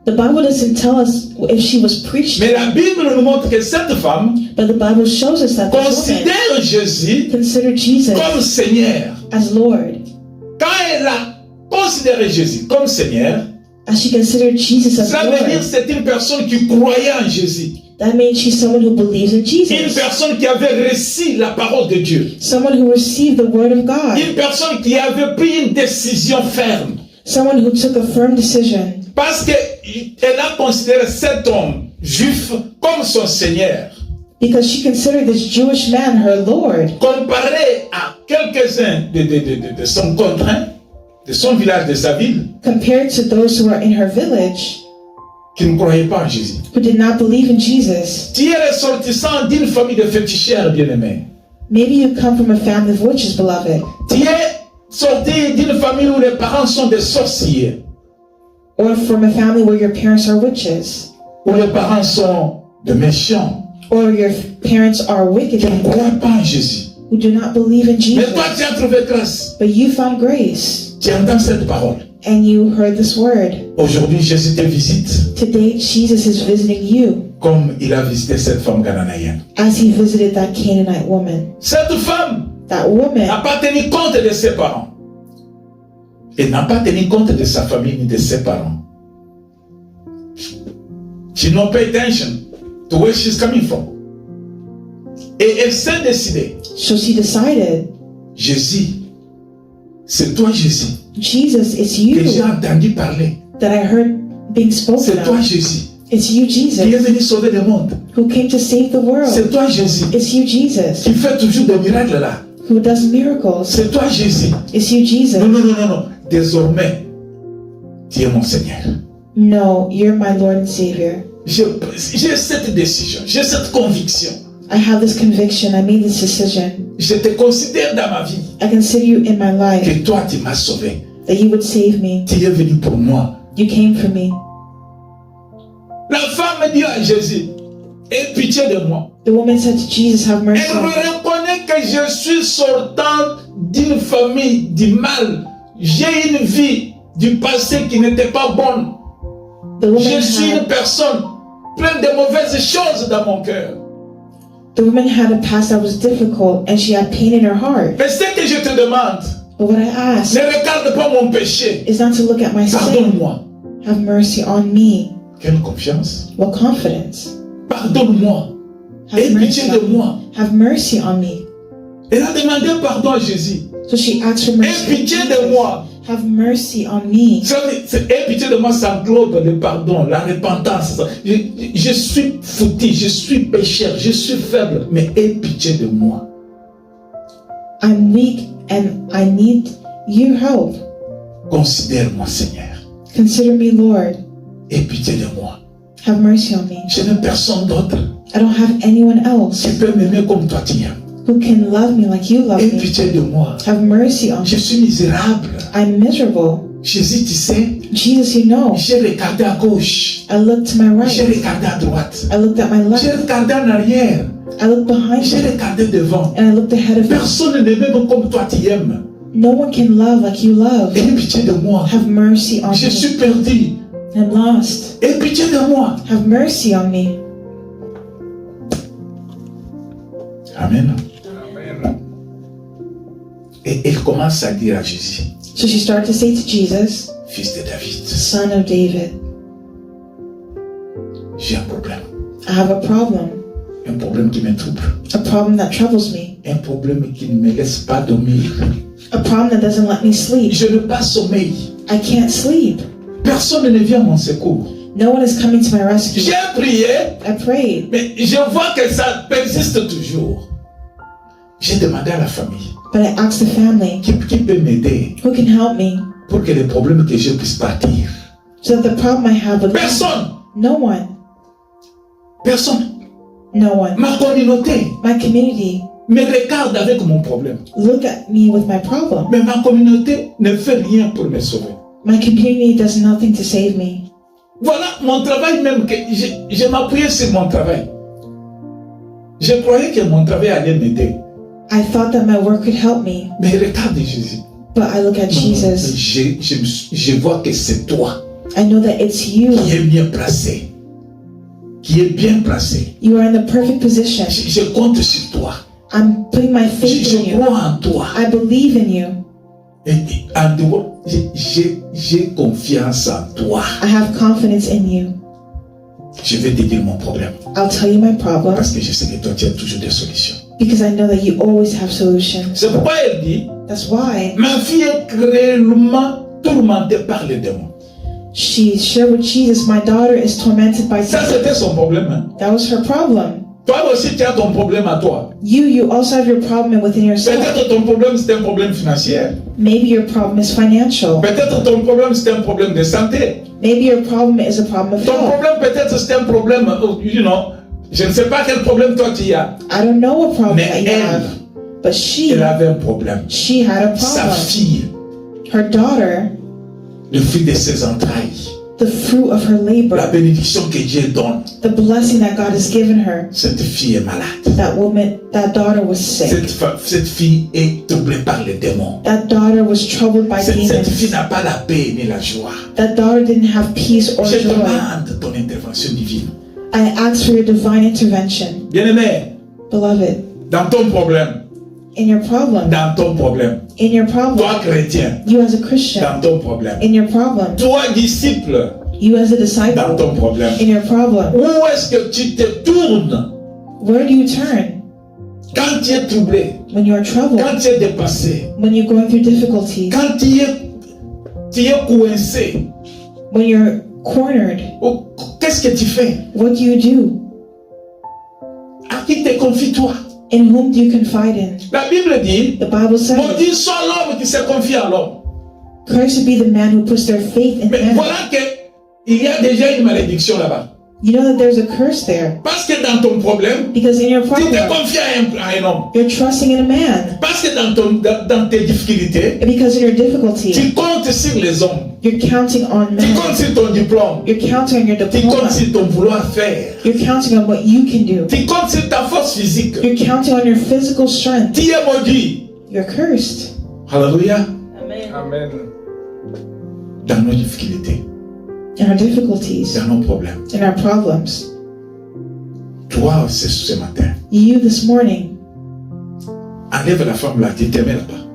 The Bible doesn't tell us if she was preached, Mais la Bible nous montre que cette femme but the Bible shows us that this woman considère Jésus considered Jesus comme Seigneur. as Lord. Quand elle a considéré Jésus comme Seigneur, As she considered Jesus as ça veut dire Lord, que c'est une personne qui croyait en Jésus. that means she's someone who believes in Une Jesus. personne qui avait reçu la parole de Dieu. Someone who received the word of God. Une personne qui avait pris une décision ferme. Someone who took a firm decision. Parce qu'elle a considéré cet homme juif comme son Seigneur. Because she considered this Jewish man her Lord. Comparé à quelques-uns de son contraint, de son village, de sa ville, Compared to those who are in her village qui ne croyaient pas en Jésus. who did not believe in Jesus. Tu es ressortissant d'une famille de féticheurs, bien-aimés. Maybe you come from a family of witches, beloved. Tu es sorti d'une famille où les parents sont des sorciers. or from a family where your parents are witches, ou les parents sont de méchants, or your parents are wicked qui ne people croient pas en Jésus. who do not believe in Mais toi, Jesus. tu as trouvé grâce. But you found grace Tu entends cette parole. and you heard this word. Aujourd'hui, Jésus te visite Today, Jesus is visiting you comme il a visité cette femme cananéenne. as he visited that Canaanite woman. Cette femme That woman n'a pas tenu compte de ses parents. Elle n'a pas tenu compte de sa famille ni de ses parents. She not pay attention to where she's coming from. Et elle s'est décidée. So she decided, Jésus, c'est toi Jésus Jesus, it's que j'ai you entendu parler. that I heard being spoken C'est toi of. Jésus It's you, qui est Jesus, venu sauver le monde. who came to save the world. C'est toi Jésus It's you, Jesus, qui fait toujours des miracles là. who does miracles. C'est toi Jésus. It's you, Non, Jesus. non, non, non, non. Désormais, tu es mon Seigneur. No, you're my Lord and Savior. J'ai cette décision, j'ai cette conviction. I have this conviction. I made this decision. Je te considère dans ma vie I consider you in my life, que toi tu m'as sauvé. that you would save me. Tu es venu pour moi. You came for me. La femme dit à Jésus, aie pitié de moi. The woman said to Jesus, have mercy Elle on me. reconnaît que je suis sortante d'une famille du mal. J'ai une vie du passé qui n'était pas bonne. The woman, Je suis une had, personne pleine de mauvaises choses dans mon cœur. the woman had a past that was difficult and she had pain in her heart. Mais ce que je te demande, But what I ask ne regarde pas mon péché. is not to look at my sin. Pardonne-moi. Have mercy on me. Quelle confiance. What confidence. Pardonne-moi. Aie Have pitié mercy de on me. moi. Have mercy on me. Elle a demandé pardon à Jésus. So she asked for Aie mercy. pitié de moi. Have mercy on me. Aie pitié de moi, ça englobe le pardon, la repentance. Je suis foutu, je suis pécheur, je suis faible, mais aie pitié de moi. I'm weak and I need your help. Considère-moi, Seigneur. Consider me, Lord. Aie pitié de moi. Have mercy on me. Je n'ai personne d'autre I don't have anyone else qui peut m'aimer comme toi tu aimes. who can love me like you love Aie me. pitié de moi. Have mercy on Je me. suis misérable. I'm miserable. Jésus, tu sais, Jesus, you know. j'ai regardé à gauche, I looked to my j'ai right. regardé à droite, I looked at my j'ai left. regardé en arrière, I looked behind j'ai me. regardé devant. And I looked ahead of me. Personne ne m'aime comme toi tu aimes. No one can love like you love. Aie pitié de moi. Have mercy on Je me. suis perdu. I'm lost. Aie pitié de moi. Have mercy on me. Amen. Et elle commence à dire à Jésus, So she started to say to Jesus, fils de David, Son of David, j'ai un problème. I have a problem. Un problème qui me trouble. A problem that troubles me. Un problème qui ne me laisse pas dormir. A problem that doesn't let me sleep. Je n'ai pas sommeil. I can't sleep. Personne ne vient à mon secours. No one is coming to my rescue. J'ai prié, I prayed, mais je vois que ça persiste toujours. J'ai demandé à la famille but I asked the family, qui peut m'aider who can help me pour que les problèmes que je puisse partir. so that the problem I have would Personne. No one. Personne. No one. Ma communauté My community me regarde avec mon problème. look at me with my problem. Mais ma communauté ne fait rien pour me sauver. My community does nothing to save me. Voilà mon travail même, que je m'appuyais sur mon travail. Je croyais que mon travail allait m'aider. I thought that my work could help me, Mais regarde Jésus. but I look at Jesus. Je vois que c'est toi I know that it's you. qui es bien placé. Qui est bien placé. You are in the perfect position. Je compte sur toi. I'm putting my faith in Je you. crois en toi. I believe in you. Et en toi, j'ai confiance en toi. I have confidence in you. Je vais te dire mon problème. I'll tell you my problem Parce que je sais que toi, tu as toujours des solutions. because I know that you always have solutions. C'est pourquoi elle dit, That's why ma fille est cruellement tourmentée par les démons. she shared with Jesus, my daughter is tormented by Ça, Satan. c'était son problème. Hein? That was her problem. Toi aussi, tu as ton problème à toi. You also have your problem within yourself. Peut-être ton problème, c'est un problème financier. Maybe your problem is financial. Peut-être ton problème, c'est un problème de santé. Maybe your problem is a problem of Ton health. problème, peut-être, c'est un problème, je ne sais pas quel problème toi tu as. I don't know what problem Mais that you elle, have, but elle avait un problème. she had a Sa problem. fille, Her daughter, le fruit de ses entrailles, the fruit of her la labor, bénédiction que Dieu donne. the blessing that God has given her. Cette fille est malade. That daughter was sick. Cette fille est troublée par les démons. That daughter was troubled by Cette fille demons. n'a pas la paix ni la joie. That daughter didn't have peace or Je joy. demande ton intervention divine. I ask for your divine intervention. Bien-aimé, Beloved, dans ton problème, in your problem, in your problem, toi chrétien, you as a Christian, dans ton problème, in your problem, toi disciple, you as a dans disciple, ton problème, in your problem, où est-ce que tu te tournes where do you turn quand tu es troublé, when you're troubled, quand tu es dépassé, when you're going through difficulties, quand tu es coincé? when you're cornered? Qu'est-ce que tu fais? What do you do? À qui te confies-toi? In whom do you confide in? La Bible dit, The Bible says, maudit soit l'homme qui se confie à l'homme. cursed be the man who puts their faith in Mais man. voilà qu'il y a déjà une malédiction là-bas. You know that there's a curse there. Parce que dans ton problème, Because in your tu problem, te confies à un homme. you're trusting in a man. Parce que dans tes difficultés, And because in your difficulty, tu comptes sur les hommes. you're counting on Tu men. comptes sur ton diplôme. You're counting on your Tu comptes diploma. sur ton vouloir faire. You're counting on what you can do. Tu comptes sur ta force physique. You're counting on your physical strength. Tu es maudit. You're cursed. Alléluia. Amen. Dans nos difficultés, In our difficulties, dans nos problèmes. in our problems. Toi, ce matin, You this morning, enlève la femme là, tu te mets là-bas.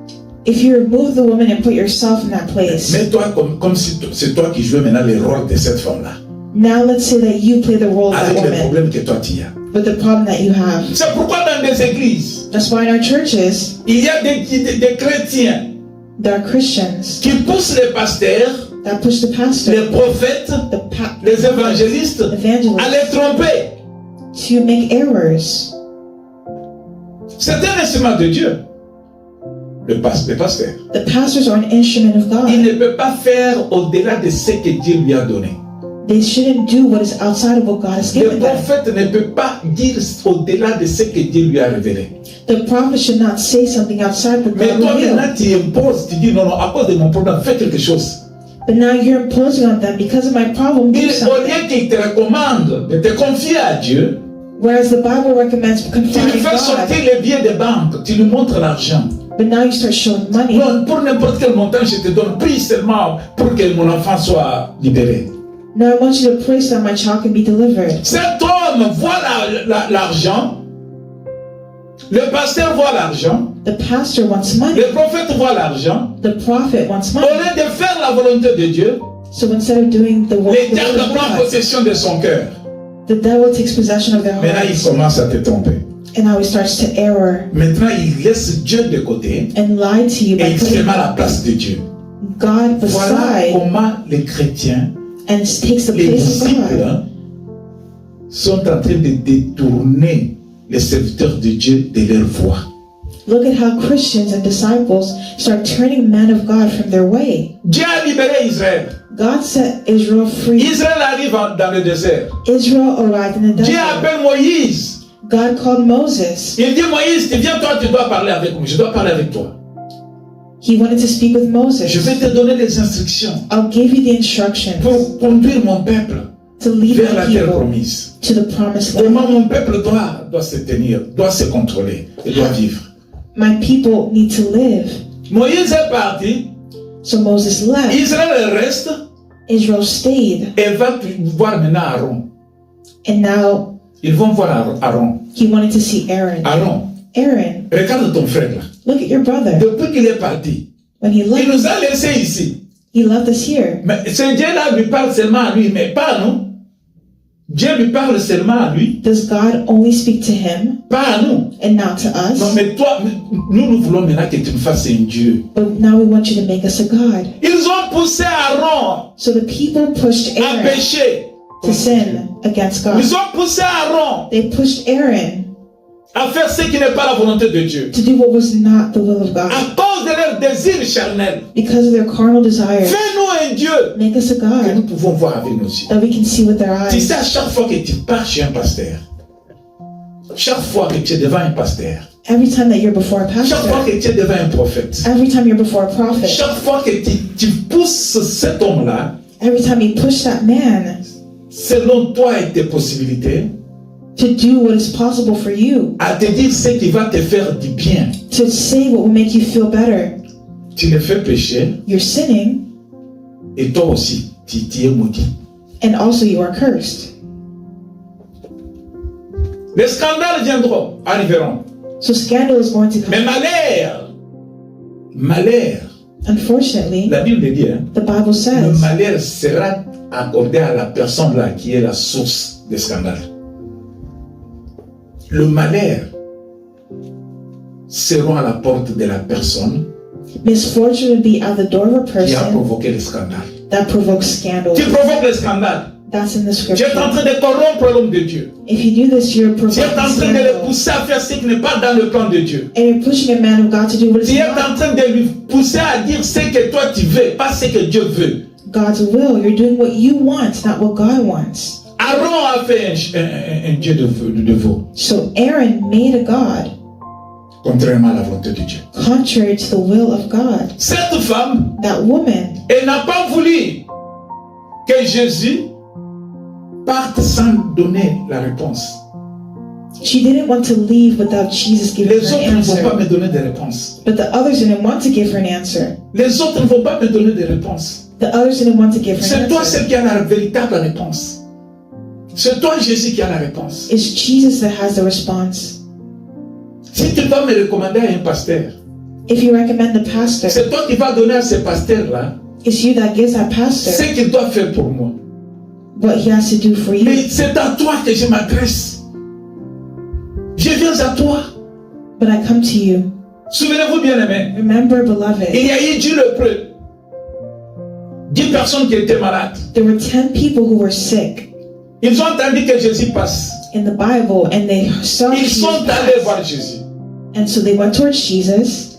if you remove the woman and put yourself in that place, Mets-toi comme si c'est toi qui jouais maintenant le rôle de cette femme-là. now let's say that you play the role of that Avec les woman problèmes que toi tu as. with the problem that you have. C'est pourquoi dans des églises, That's why in our churches, il y a des chrétiens there are Christians qui poussent les pasteurs, that push the pastor, les prophètes, les évangélistes à evangelists, les tromper. to make errors. C'est un instrument de Dieu. Le pasteur. The pastors are an instrument of Il God. ne peut pas faire au-delà de ce que Dieu lui a donné. They shouldn't do what is outside of what God has Le given them. prophète ne peut pas dire au-delà de ce que Dieu lui a révélé. The prophet should not say something outside what Mais God toi revealed. maintenant tu imposes, tu dis non, non, à cause de mon problème, fais quelque chose. But now you're imposing on them because of my problem. Do Au something. lieu qu'il te recommande de te confier à Dieu, Whereas the Bible recommends tu lui confiding fais God, sortir les billets de banque, tu lui montres l'argent. but now you start showing money. Non, pour n'importe quel montant, je te donne, prie seulement pour que mon enfant soit libéré. Now I want you to pray so that my child can be delivered. Cet homme voit l'argent, le pasteur voit l'argent, The pastor wants money. le prophète voit l'argent. The prophet wants Au money. lieu de faire la volonté de Dieu, So instead of doing the work le of the will diable of prend God, possession de son cœur. the devil takes possession of their Maintenant, il hearts. commence à te tromper. And now he starts to error Maintenant, il laisse Dieu de côté and lie to you et by il se putting met à la place de Dieu. God Voilà beside comment les chrétiens, and takes the les place of disciples, God. sont en train de détourner les serviteurs de Dieu de leur voie. Look at how Christians and disciples start turning men of God from their way. Dieu a libéré Israël. God set Israel free. Israël arrive dans le désert. Israel arrived in the Dieu desert. appelle Moïse. God called Moses. Il dit Moïse, viens toi, tu dois parler avec moi. Je dois parler avec toi. He wanted to speak with Moses. Je vais te donner les instructions I'll give you the instructions pour conduire mon peuple to lead vers la my terre people promise. to the promised land. Comment mon peuple doit se tenir, doit se contrôler et doit vivre. My people need to live. Moïse est parti, So Moses left. Israël reste Israel stayed. et va voir maintenant Aaron. And now Ils vont voir Aaron. he wanted to see Aaron. Aaron, Aaron, regarde ton frère là. look at your brother. Depuis qu'il est parti, When he il left, nous a laissés ici. he left us here. Mais ce Dieu-là lui parle seulement à lui, mais pas à nous. Dieu lui parle seulement à lui, Does God only speak to him pas à nous. and not to us? Non, mais toi, nous voulons maintenant que tu me fasses un Dieu. But now we want you to make us a God. Ils ont poussé Aaron So the people pushed à Aaron pécher. to sin against God. Ils ont poussé Aaron They pushed Aaron à faire ce qui n'est pas la volonté de Dieu. to do what was not the will of God À cause de leur désir charnel. because of their carnal desire. Fais-nous un Dieu Make us a que nous God pouvons voir avec nos yeux. that we can see with our Tu eyes. sais, à chaque fois que tu pars chez un pasteur, chaque fois que tu es devant un pasteur, Every time that you're before a chaque fois pastor, que tu es devant un prophète, every time you're before a prophet, chaque fois que tu pousses cet homme-là, Every time he pushed that man selon toi et tes possibilités, to do what is possible for you, à te dire ce qui va te faire du bien, to say what will make you feel better, tu le fais pécher you're sinning, et toi aussi, tu es maudit. and also you are cursed. Les scandales viendront, arriveront. So scandal is going to Mais come. malheur, Unfortunately, la Bible dit, hein, the Bible le says malheur sera accordé à la personne là qui est la source des scandales. Le malheur sera à la porte de la personne misfortune would be at the door of a qui a person provoqué le scandale. that provokes scandal. Tu provoques le scandale. That's in the Tu es en scripture. train de corrompre l'homme de Dieu. If you do this, you're Tu es provoking en train de le scandal. pousser à faire ce qui n'est pas dans le plan de Dieu. And you're pushing a man of God to do what is Tu es en not train de lui pousser à dire ce que toi tu veux, pas ce que Dieu veut. God's will. You're doing what you want, not what God wants. Aaron a fait un dieu de veau, So Aaron made a God contrairement à la volonté de Dieu. contrary to the will of God. Cette femme, That woman, elle n'a pas voulu que Jésus parte sans donner la réponse. she didn't want to leave without Jesus giving Les her autres an ne vont pas answer. me donner des réponses. But the others didn't want to give her an answer. Les autres ne vont pas me donner des réponses. The others didn't want to give her C'est an toi answer. celle qui a la véritable réponse. C'est toi Jésus qui a la réponse. It's Jesus that has the response. Si tu vas me recommander à un pasteur, If you recommend the pastor, c'est toi qui vas donner à ce pasteur-là it's you that gives that pastor ce qu'il doit faire pour moi. what he has to do for you. Mais c'est à toi que je m'adresse. Je viens à toi. But I come to you. Souvenez-vous bien aimé, Remember, il beloved, y a eu 10 lépreux. 10 personnes qui étaient malades. there were 10 people who were sick Ils ont entendu que Jésus passe. in the Bible, and they saw Ils Jesus sont allés pass. voir Jésus. And so they went towards Jesus,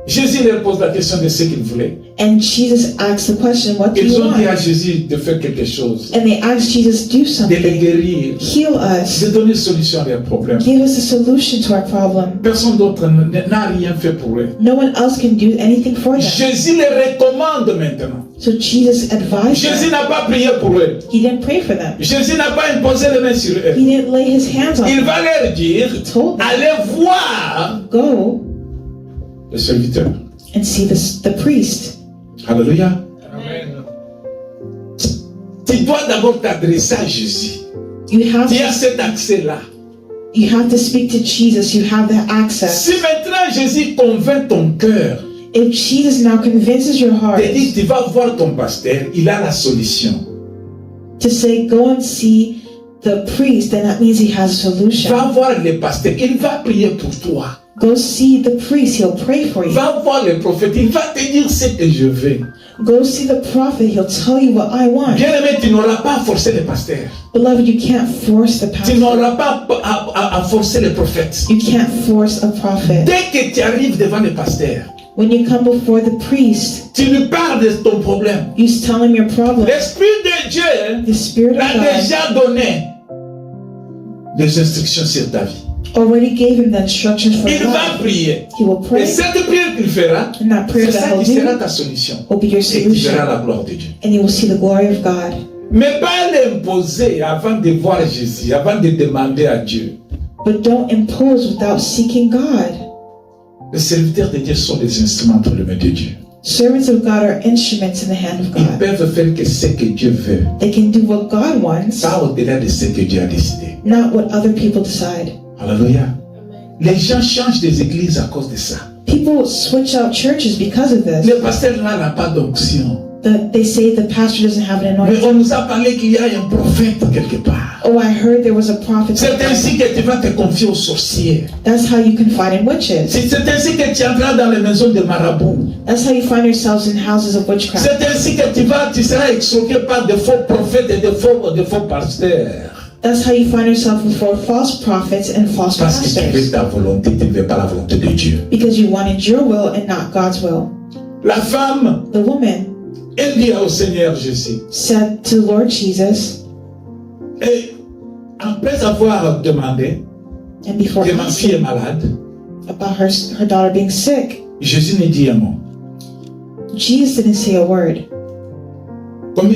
Jésus leur pose la question de ce qu'ils voulaient. and Jesus asked the question, what do Ils you ont dit à want? Jésus de faire quelque chose, And they asked Jesus, do de les something. guérir, Heal de us. donner solution à leurs problèmes. Give us a solution to our problem. Personne d'autre n'a rien fait pour eux. No one else can do anything for them. Jésus les recommande maintenant. So Jesus advised Jésus them. n'a pas prié pour eux. He didn't pray for them. Jésus n'a pas imposé les mains sur eux. He didn't lay his hands on Il them. va leur dire, He told them, allez voir go le serviteur. and see the priest. Alléluia. Tu dois d'abord t'adresser à Jésus. You have Tu as to, cet accès-là. you have to speak to Jesus. You have that access. Si maintenant Jésus convainc ton cœur, If Jesus now convinces your heart te dit, tu vas voir ton pasteur, il a la solution. to say, go and see the priest, then that means he has a solution. Va voir le pasteur, il va prier pour toi. Go see the priest, he'll pray for you. Va voir le prophète, il va te dire ce que je veux. Go see the prophet, he'll tell you what I want. Bien-aimé, tu n'auras pas à forcer le pasteur. Beloved, you can't force the Tu pastor. n'auras pas à forcer le prophète. You can't force a prophet. Dès que tu arrives devant le pasteur, When you come before the priest, tu lui parles de ton problème. you tell him your problem. L'Esprit de Dieu The Spirit of l'a God déjà donné des instructions sur ta vie. already gave him the instructions for Il va life. prier. He will Et pray, cette prière qu'il fera, and that prayer c'est ça that qui he'll sera do ta solution. will be your Et tu solution. verras la gloire de Dieu. And you will see the glory of God. Mais pas l'imposer avant de voir Jésus, avant de demander à Dieu. But don't impose without seeking God. Les serviteurs de Dieu sont des instruments entre les mains de Dieu. Servants of God are instruments in the hand of Ils God. peuvent faire que ce que Dieu veut, They can do what God wants, pas au-delà de ce que Dieu a décidé. not what other people decide. Alléluia. Les gens changent des églises à cause de ça. People switch out churches because of this. Le pasteur là n'a pas d'onction. They say the pastor doesn't have an Mais anointing. on nous a parlé qu'il y a un prophète quelque part. Oh, I heard there was a prophet. C'est ainsi que tu vas te confier aux sorciers. That's how you confide in witches. C'est ainsi que tu entreras dans les maisons de marabouts. That's how you find yourselves in houses of witchcraft. C'est ainsi que tu seras extorqué par de faux prophètes et de faux pasteurs. That's how you find yourself before false prophets and false Parce que tu veux pastors. ta volonté, tu ne veux pas la volonté de Dieu. Because you wanted your will and not God's will. La femme, The woman elle dit au Seigneur Jésus, said to Lord Jesus, et après avoir demandé and before que ma fille est asking malade, about her daughter being sick, Jésus ne dit un mot. Jesus didn't say a word.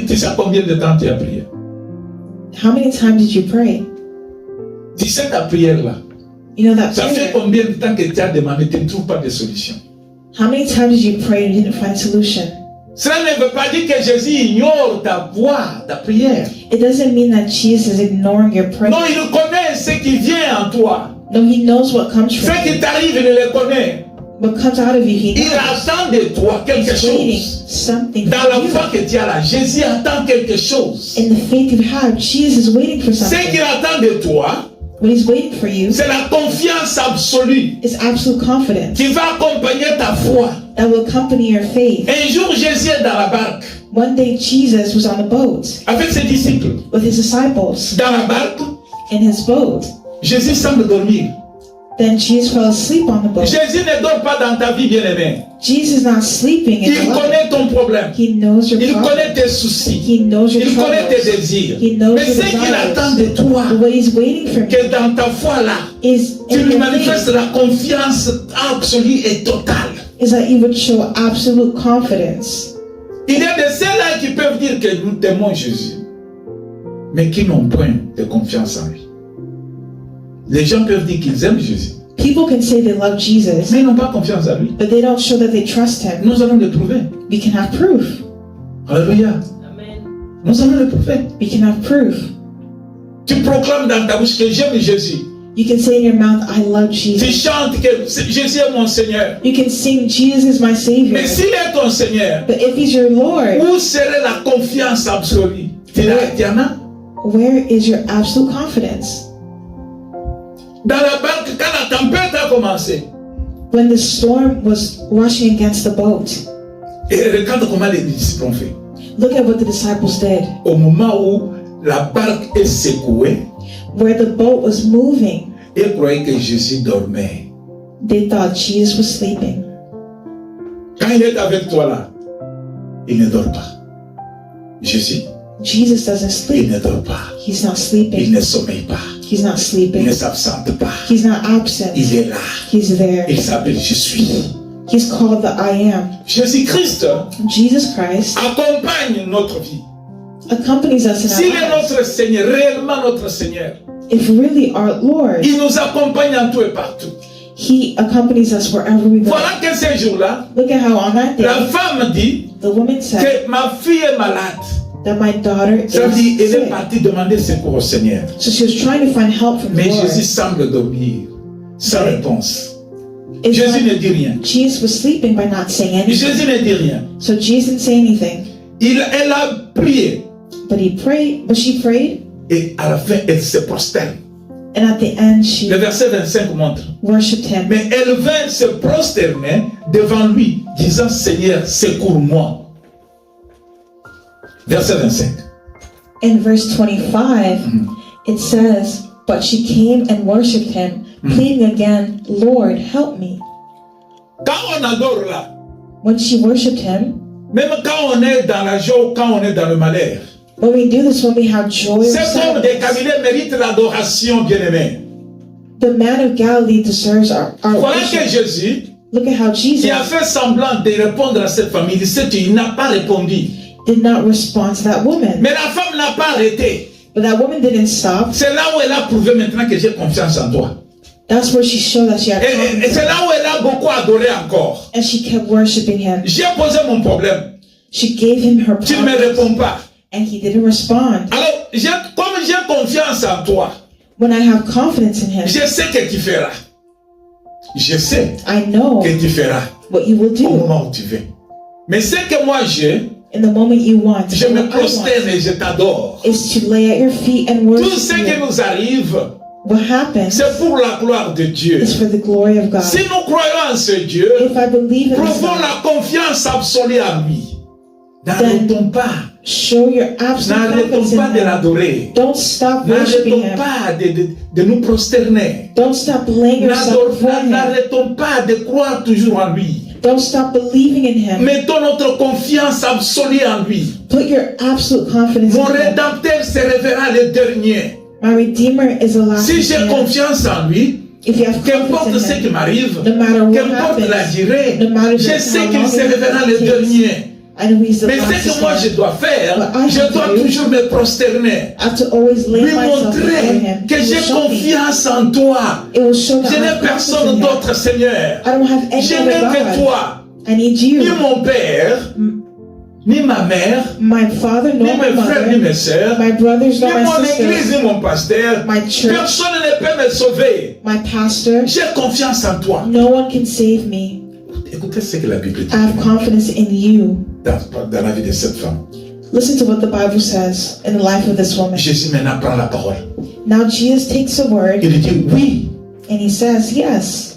Tu sais combien de temps tu as prié? How many times did you pray? Tu sais ta prière là. You know that Ça fait prayer. combien de temps que tu as demandé, tu ne trouves pas de solution? How many times did you pray and didn't find a solution? Cela ne veut pas dire que Jésus ignore ta voix, ta prière. It doesn't mean that Jesus is ignoring your prayer. Non, il connaît ce qui vient en toi. No, he knows what comes Ce from qui you. t'arrive, il le connaît. What comes out of you, he Il knows. attend de toi quelque He's waiting chose. something Dans la from you. foi que tu as là, Jésus attend quelque chose. In the faith you have, Jesus is waiting for Ce something. qu'il attend de toi, What he's waiting for you c'est la confiance absolue is absolute confidence qui va accompagner ta foi. that will accompany your faith. Un jour, Jésus est dans la barque One day Jesus was on a boat avec ses disciples. with his disciples Dans la barque, in his boat. Jésus semble dormir. Then Jesus fell asleep on the boat. Jésus ne dort pas dans ta vie, bien-aimé. Jesus is not sleeping in Il your life. connaît ton problème. He knows your Il problem. connaît tes soucis. He knows your Il connaît tes troubles. désirs. He knows Mais your ce qu'il attend desires. de toi, But what he's waiting for que dans ta foi là, is tu in lui your manifestes faith, la confiance absolue et totale. is that you would show absolute confidence. Il y a de ceux-là qui peuvent dire que nous aimons Jésus, mais qui n'ont point de confiance en lui. Les gens peuvent dire qu'ils aiment Jésus, People can say they love Jesus, mais ils n'ont pas confiance en lui. but they don't show that they trust him. Nous allons le prouver. We can have proof. Alléluia. Nous allons le prouver. We can have proof. Tu proclames dans ta bouche que j'aime Jésus. You can say in your mouth, I love Tu Jesus. chantes que Jésus est mon Seigneur. You can sing, Jesus is my Savior. Mais s'il est ton Seigneur, But if he's your Lord, où serait la confiance absolue? Tu en as? where is your absolute confidence? Dans la barque, quand la tempête a commencé, When the storm was rushing against the boat, et regarde comment les disciples ont fait. look at what the disciples did. Au moment où la barque est secouée, Where the boat was moving, ils croyaient que Jésus dormait. they thought Jesus was sleeping. Quand il est avec toi là, il ne dort pas. Jésus, Jesus doesn't il sleep. ne dort pas. He's not Il sleeping. ne sommeille pas. He's not Il sleeping. ne s'absente pas. He's not absent. Il est là. He's there. Il s'appelle Je suis. He's called the I am. Jésus-Christ Jesus Christ accompagne notre vie. accompanies us in S'il est our lives. notre Seigneur, réellement notre Seigneur, If really our Lord, il nous accompagne en tout et partout. he accompanies us wherever we go. Voilà que ces jours-là, Look at how on that la day, femme dit the woman said que ma fille est malade. that my daughter Ça veut dire is qu'elle est sick. partie demander secours au Seigneur. So she was trying to find help from the Mais Lord. Jésus semble dormir sans réponse. It's Jésus like ne dit rien. Jesus was sleeping by not saying anything. Jésus ne dit rien. So Jesus didn't say anything. Elle a prié. But she prayed, Et à la fin, elle se prosterne. and at the end she Le verset 25 montre. worshipped him. Mais elle vint se prosterner devant lui, disant, Seigneur, secours-moi. Verset 25. In verse 25, it says, but she came and worshipped him, pleading again, Lord, help me. Quand on adore là, When she worshipped him, même quand on est dans la joie, quand on est dans le malheur, when we do this, when we have joy or cet homme de sadness, Galilée mérite l'adoration, bien-aimé. the man of Galilee deserves our Voilà que worship. Jésus, Look at how Jesus qui a fait semblant de répondre à cette famille, il n'a pas répondu. did not respond to that woman. Mais la femme n'a pas arrêté. But that woman didn't stop. C'est là où elle a prouvé maintenant que j'ai confiance en toi. That's where she showed that she had Et confidence. c'est là où elle a beaucoup adoré encore. And she kept worshiping him. J'ai posé mon problème. She gave him her Tu ne me problem, réponds pas. and he didn't respond. Alors, comme j'ai confiance en toi, When I have confidence in him, je sais que tu feras. Je sais I know que tu feras what you will au do. moment où tu veux. Mais ce que moi j'ai, In the moment you want, je me what I prosterne want et je t'adore. is to lay at your feet and Tout worship ce qui you. nous arrive, What happens c'est pour la gloire de Dieu. is for the glory of God. Si nous croyons en ce Dieu, If I believe in this prouvons God, la confiance absolue en lui. N'arrêtons pas. show your absolute N'arrêtons confidence pas in de him. l'adorer. Don't stop worshiping N'arrêtons him. pas de nous prosterner. Don't stop laying yourself before him. N'arrêtons pas de croire toujours en lui. Don't stop believing in him. Mettons notre confiance absolue en lui. Put your absolute confidence Mon in him. Rédempteur se révélera le dernier. My Redeemer is the last Si j'ai man. confiance en lui, If you have qu'importe confidence ce in qui him, m'arrive, no matter what qu'importe la happens, durée, no matter je sais how qu'il long se it révélera le takes, dernier. I know he's the Mais ce que nicest moi man. je dois faire, But I je have to dois do- toujours me prosterner. I have to always lay Lui myself before montrer him. que It will j'ai show me. confiance en toi. It will show that Je I n'ai have confidence personne in him. d'autre, Seigneur. I don't have any Je other n'ai que God. toi. I need Ni you. mon père, ni ma mère, My father, ni nor my mes frères, ni mother, mes sœurs, my brothers, ni nor my mon église, sisters, ni mon pasteur. my church, Personne ne peut me sauver. my pastor. J'ai confiance en toi. No one can save me. Écoutez ce que la Bible dit I have confidence in you. dans la vie de cette femme. Listen to what the Bible says in the life of this woman. Jésus maintenant prend la parole. Now Jesus takes a word Il dit oui. and he says, yes.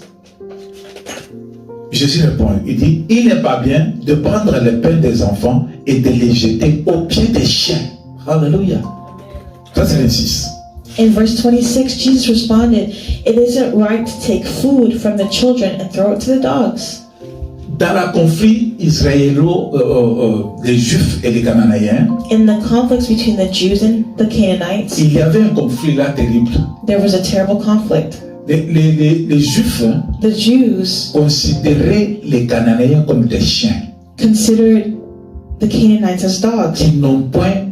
Jésus répond, il dit, il n'est pas bien de prendre le pain des enfants et de les jeter aux pieds des chiens. Alléluia. Ça c'est le 6. In verse 26, Jesus responded, it isn't right to take food from the children and throw it to the dogs. Dans le conflit israélo, les Juifs et les Cananéens, In the conflicts between the Jews and the Canaanites, il y avait un conflit là terrible. there was a terrible conflict. Les Juifs The Jews considéraient les Cananéens comme des chiens. considered the Canaanites as dogs. Ils n'ont point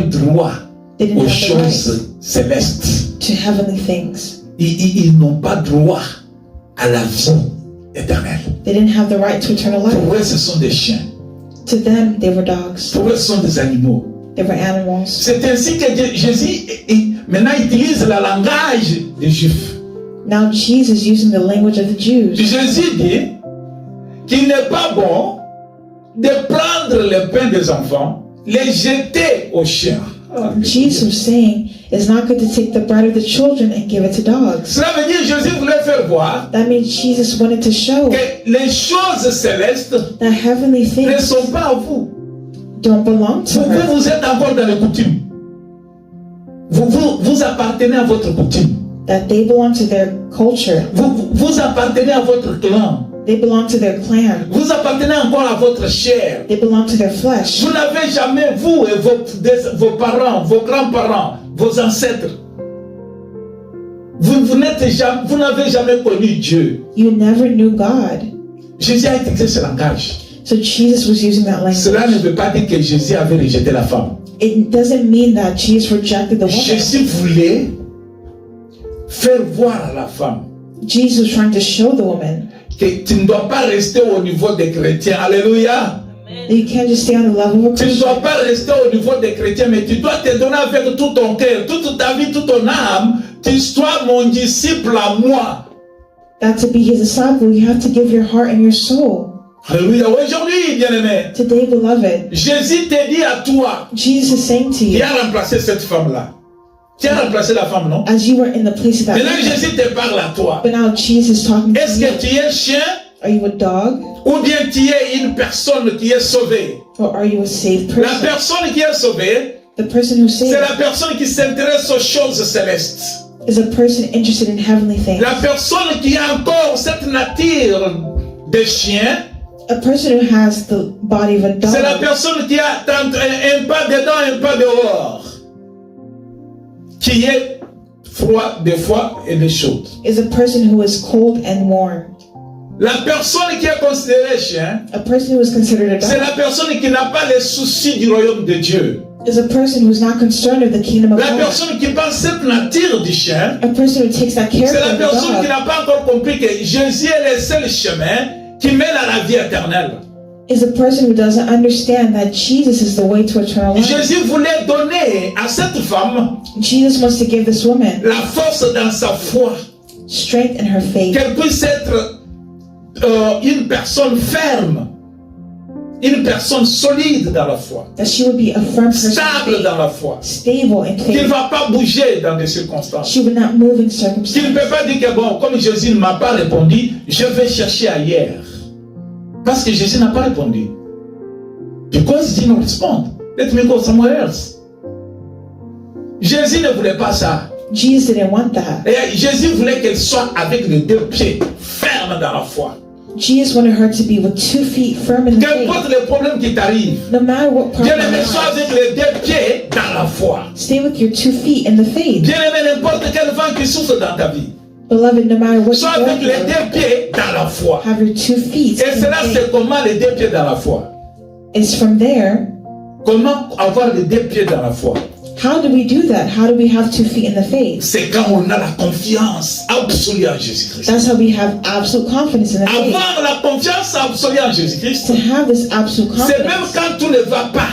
droit They didn't aux have the right choses célestes. to heavenly things. Ils n'ont pas droit à la vie éternelle. They didn't have the right to eternal life. Pour eux, ce sont des chiens. To them, they were dogs. Pour eux, ce sont des animaux. They were animals. C'est ainsi que Jésus maintenant utilise le langage des Juifs. Now Jesus using the language of the Jews. Jésus dit qu'il n'est pas bon de prendre le pain des enfants, les jeter aux chiens. Jesus was saying it's not good to take the bread of the children and give it to dogs. Cela veut dire que Jésus voulait faire voir That means Jesus wanted to show que les choses célestes that heavenly ne things sont pas à vous. don't belong to her. Vous êtes encore dans les coutumes. Vous appartenez à votre coutume. That they belong to their culture. Vous appartenez à votre clan. They belong to their clan. Vous appartenez encore à votre chair. They belong to their flesh. Vous n'avez jamais, vous et vos parents, vos grands-parents, vos ancêtres, vous n'avez jamais connu Dieu. You never knew God. Jésus a utilisé ce langage. So Jesus was using that Cela language. ne veut pas dire que Jésus avait rejeté la femme. It doesn't mean that Jesus rejected the woman. Jésus voulait faire voir à la femme Jesus was trying to show the woman que tu ne dois pas rester au niveau des chrétiens. Alléluia. that you can't just stay on the level of a Tu ne Christian. dois pas rester au niveau des chrétiens, mais tu dois te donner avec tout ton cœur, toute ta vie, toute ton âme. Tu sois mon disciple à moi. That to be his disciple, you have to give your heart and your soul. Alléluia. Aujourd'hui, bien-aimé, Today, beloved, Jésus te dit à toi, Jesus is saying to qui you, a remplacé cette femme-là. Tu as remplacé la femme, non? as you were in the place of that Maintenant, woman, Jésus te parle à toi. but now Jesus is talking to Est-ce you. que tu es chien Are you a dog ou bien tu es une personne qui est sauvée? or are you a saved La person? personne qui est sauvée, The person who's c'est saved la personne qui s'intéresse aux choses célestes. is a person interested in heavenly things. La personne qui a encore cette nature de chien, A person who has the body of a c'est la dog personne qui a un pas dedans, un pas dehors. Qui est froid des fois et des chaudes. is a person who is cold and warm. La personne qui est considérée chien, A person who is considered a c'est dog la personne qui n'a pas les soucis du royaume de Dieu. is a person who is not concerned with the kingdom of La God. personne qui pense cette nature du chien, A person who takes that c'est character la of the personne qui dog n'a pas encore compris que Jésus est le seul chemin qui mène à la vie éternelle. is a person who doesn't understand that Jesus is the way to eternal life. Jésus voulait donner à cette femme Jesus wants to give this woman la force dans sa foi, strength in her faith, qu'elle puisse être une personne ferme, une personne solide dans la foi, that she would be a firm person in stable faith, dans la foi, stable in qui ne faith. va pas bouger dans des circonstances. She would not move in Qui ne circumstances. peut pas dire que bon, comme Jésus ne m'a pas répondu, je vais chercher ailleurs. Parce que Jésus n'a pas répondu. Because he didn't respond. Let me go somewhere else. Jésus ne voulait pas ça. Jesus didn't want that. Et Jésus voulait qu'elle soit avec les deux pieds fermes dans la foi. Jesus wanted her to be with 2 feet firm in the Qu'importe faith. les problèmes qui t'arrivent, No matter what problem bien-aimé, you sois have, avec les deux pieds dans la foi. stay with your 2 feet in the faith. Bien-aimé, n'importe quel vent qui souffle dans ta vie, Beloved, no matter what sois you're avec going les through, deux pieds dans la foi. have your 2 feet Et in cela, the c'est faith. comment les deux pieds dans la foi? It's from there. Comment avoir les 2 pieds dans la foi? How do we do that? How do we have 2 feet in the faith? C'est quand on a la confiance absolue en Jésus-Christ. That's how we have absolute confidence in the faith. Avoir la confiance absolue en Jésus-Christ, To have this absolute c'est même confidence quand tout ne va pas.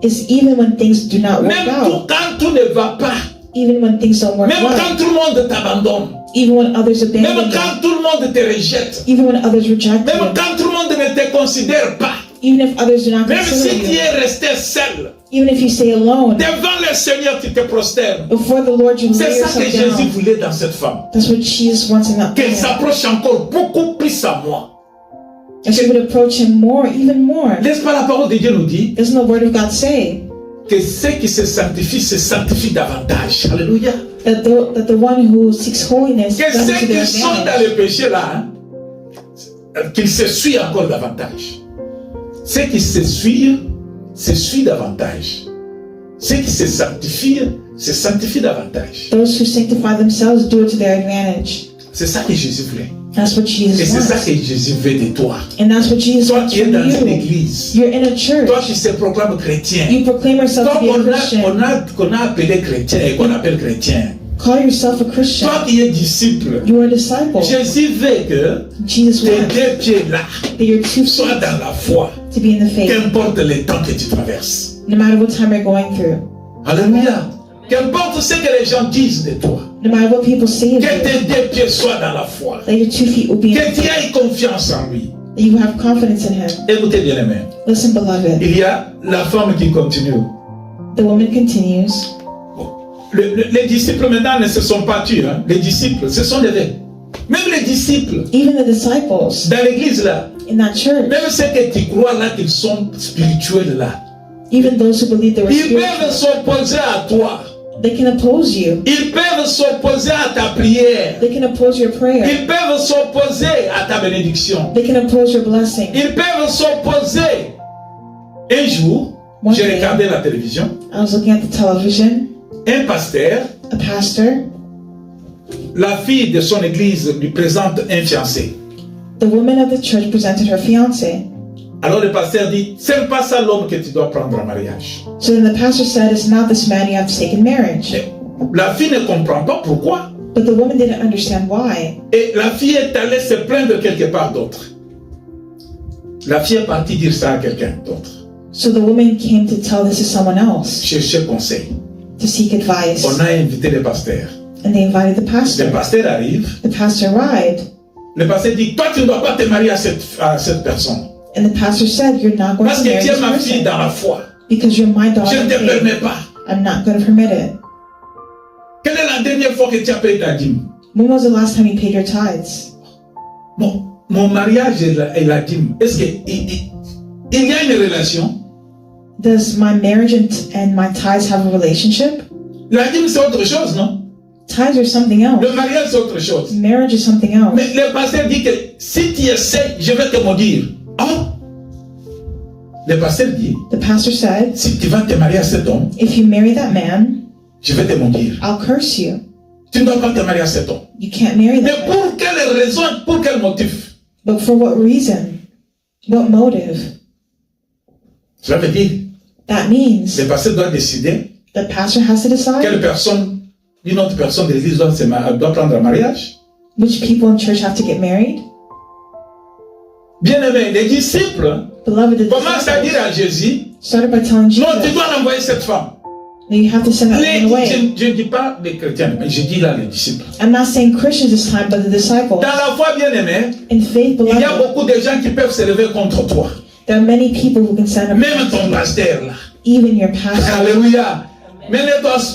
is even when things do not work Même out, quand tout ne va pas. even when things don't work Même well, quand tout le monde t'abandonne. even when others Même abandon you, quand tout le monde te rejette. even when others reject Même you, quand tout le monde ne te considère pas. even if others do not Même consider si tu you, es resté seul. even if you stay alone, Devant le Seigneur, tu te prosternes. before the Lord you C'est lay ça que yourself Jésus down. voulait dans cette femme. That's what Jesus wants in that Qu'elle woman. s'approche encore beaucoup plus à moi. And she would approach him more, even more. N'est-ce pas la parole de Dieu nous dit Doesn't the word of God say que ceux qui se sanctifient davantage. Alléluia. that the one who seeks holiness Que does it ceux to their qui sont dans advantage? le péché là, qu'ils se suivent encore davantage. Ceux qui se suivent davantage. Ceux qui se sanctifient davantage. Those who sanctify themselves do it to their advantage. C'est ça que Jésus voulait. That's what Et Jesus c'est ça wants. que Jésus veut de toi. And that's what Jesus Toi wants qui es from dans une you. église. You're in a church. Toi qui se proclame chrétien. You proclaim yourself Toi to be a Christian. qu'on a appelé chrétien et qu'on appelle chrétien. Call yourself a Christian. Toi qui es disciple. You are a disciple. Jésus veut que Jesus tes wants 2 pieds là that your 2 feet soient dans la foi. to be in the faith, Qu'importe le temps que tu traverses. no matter what time you're going through, Alléluia. Qu'importe ce que les gens disent de toi. no matter what people say of Que you, tes 2 pieds soient dans la foi. that your 2 feet will be in the Que tu faith, aies confiance en lui. that you have confidence in Him. Écoutez bien aimé. Listen, beloved. Il y a la femme qui continue. The woman continues. Les disciples maintenant ne se sont pas tués. Hein. Les disciples se sont levés. Même les disciples, Even the disciples dans l'église là, in that church, même ceux que tu crois là qu'ils sont spirituels là, even those who believe they were ils peuvent spiritual, s'opposer à toi. they can oppose you. Ils peuvent s'opposer à ta prière. They can oppose your prayer. Ils peuvent s'opposer à ta bénédiction. They can oppose your blessing. Ils peuvent s'opposer. Un jour, One j'ai day. regardé la télévision. I was looking at the television. Un pasteur, A pastor, la fille de son église lui présente un fiancé. the woman of the church presented her fiance. Alors le pasteur dit, c'est pas ça l'homme que tu dois prendre en mariage. So then the pastor said, it's not this man you have to take in marriage. Et la fille ne comprend pas pourquoi. But the woman didn't understand why. Et la fille est allée se plaindre quelque part d'autre. La fille est partie dire ça à quelqu'un d'autre. So the woman came to tell this to someone else Chercher conseil. to seek advice. On a invité le pasteur. And they invited the Le pastor. pasteur arrive. The pastor arrived. Le pasteur dit, toi tu ne dois pas te marier à cette personne. And the pastor said, you're not going Parce to que marry tu es this ma fille person dans la foi. because you're my Je daughter ne in te faith. permets pas. I'm not going to permit it. Quelle est la dernière fois que tu as payé ta dîme? When was the last time you paid your tithes? Mon mariage et la dîme, est-ce qu'il y a une relation? Does my marriage and my tithes have a relationship? La dîme c'est autre chose, non? Tithes are something else. Le mariage c'est autre chose. Marriage is something else. Mais le pasteur dit que si tu essaies, je vais te maudire. Oh! Le pasteur dit, The pastor said, si tu vas te marier à cet homme, if you marry that man, je vais te maudire. I'll curse you. Tu ne dois pas te marier à cet homme. You can't marry Mais that man. pour quelle raison, pour quel motif? But for what reason? What motive? Cela veut dire, That means le pasteur doit décider the pastor has to decide quelle personne, une autre personne de l'église doit prendre un mariage. which people in church have to get married. Bien aimé, les disciples Beloved, the commencent à dire disciples à Jésus, started by telling non, tu Jesus, dois renvoyer cette femme. no, you have to send that woman away. Je ne dis pas les chrétiens, mais je dis là les disciples. I'm not saying Christians this time, but the disciples. Dans la foi, bien aimé, In faith, il y a beloved, beaucoup de gens qui peuvent se lever contre toi. there are many people who can stand up, Même ton pasteur là. even your pastor. Alléluia. Mais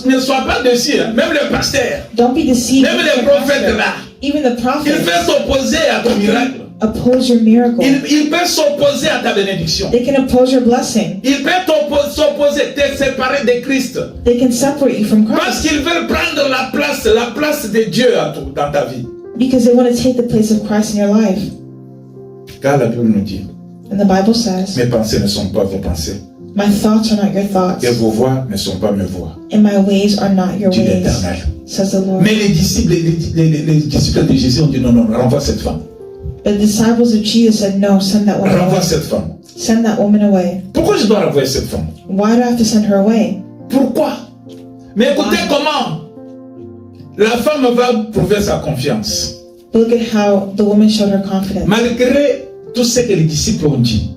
ne sois pas déçu, hein. Même le pasteur. Don't be deceived. Même Even les your prophètes pastor. là. Even the Il prophets peut s'opposer à ton miracle. oppose your miracle. Il peut s'opposer à ta bénédiction. They can oppose your blessing. Il peut s'opposer, te séparer de Christ. They can separate you from Parce Christ qu'ils veulent prendre la place de Dieu dans ta vie. because they want to take the place of Christ in your life. Car la Bible nous dit, And the Bible says, mes pensées ne sont pas vos pensées. my thoughts are not your thoughts, Et vos voix ne sont pas mes voix. and my ways are not your Dit ways, l'Éternel. says the Lord. Mais les disciples de Jésus ont dit non, renvoie cette femme. But the disciples of Jesus said, no, send that woman Renvoie away. cette femme. Send that woman away. Pourquoi je dois renvoyer cette femme? Why do I have to send her away? Pourquoi? Mais écoutez comment la femme va prouver sa confiance. Look at how the woman showed her confidence. Malgré tout ce que les disciples ont dit,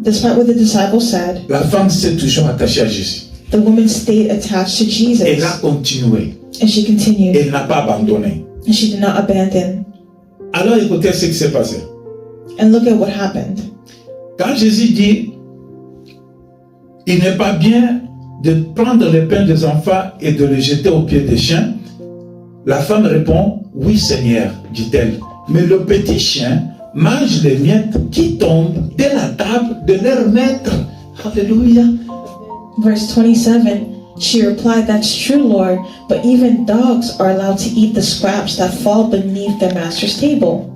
Despite what the disciples said, la femme s'est toujours attachée à Jésus. the woman stayed attached to Jesus. Elle a continué. And she continued. Elle n'a pas abandonné. And she did not abandon. Alors écoutez ce qui s'est passé. And look at what happened. Quand Jésus dit, il n'est pas bien de prendre le pain des enfants et de le jeter aux pieds des chiens, la femme répond, oui Seigneur, dit-elle, mais le petit chien mange les miettes qui tombent de la table de leur maître. Alléluia. Verse 27, she replied, that's true, Lord, but even dogs are allowed to eat the scraps that fall beneath their master's table.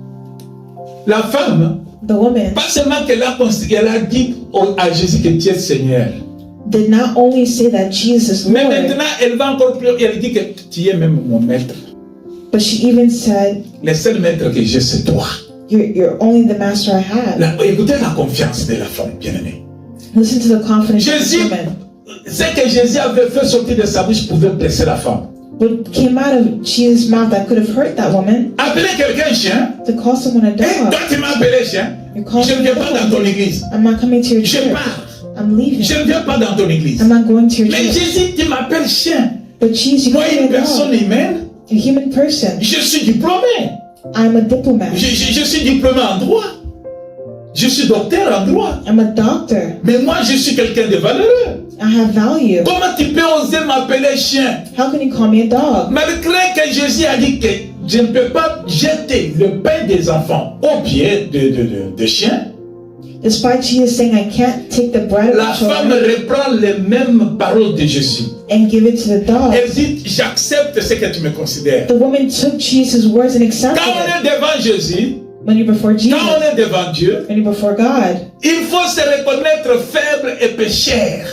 La femme, The woman pas seulement qu'elle a dit à Jésus que tu es Seigneur, did not only say that Jesus is mais Lord, maintenant elle va encore plus, elle dit que tu es même mon maître. but she even said, Le seul maître que j'ai, c'est toi. you're only the master I have. Écoutez la confiance de la femme bien-aimée. Listen to the confidence of this Jésus, woman. ce que Jésus avait fait sortir de sa bouche pouvait blesser la femme. What came out of Jesus' mouth that could have hurt that woman, Appeler quelqu'un chien, to call someone a hey, dog. toi tu m'as appelé chien, You're calling je ne me viens a pas dans ton dog. église, I'm not coming to your je church. pars, I'm leaving. je ne viens pas dans ton église. I'm not going to your Mais church. Jésus, tu m'appelles chien. But Jesus, you Moi, call une me a personne dog. humaine, A human person. je suis diplômé. I'm a diplomat. Je suis diplômé en droit. Je suis docteur en droit. I'm a doctor. Mais moi, je suis quelqu'un de valeureux. I have value. Comment tu peux oser m'appeler chien? How can you call me a dog? Malgré que Jésus a dit que je ne peux pas jeter le pain des enfants aux pieds de chiens, Despite Jesus saying I can't take the bread of la the femme children reprend les mêmes paroles de Jésus. and give it to the dog. Elle dit, j'accepte ce que tu me considères. The woman took Jesus' words and accepted Quand on it. est devant Jésus, When you're before Jesus, quand on est devant Dieu, when you're before God, il faut se reconnaître faible et pécheur.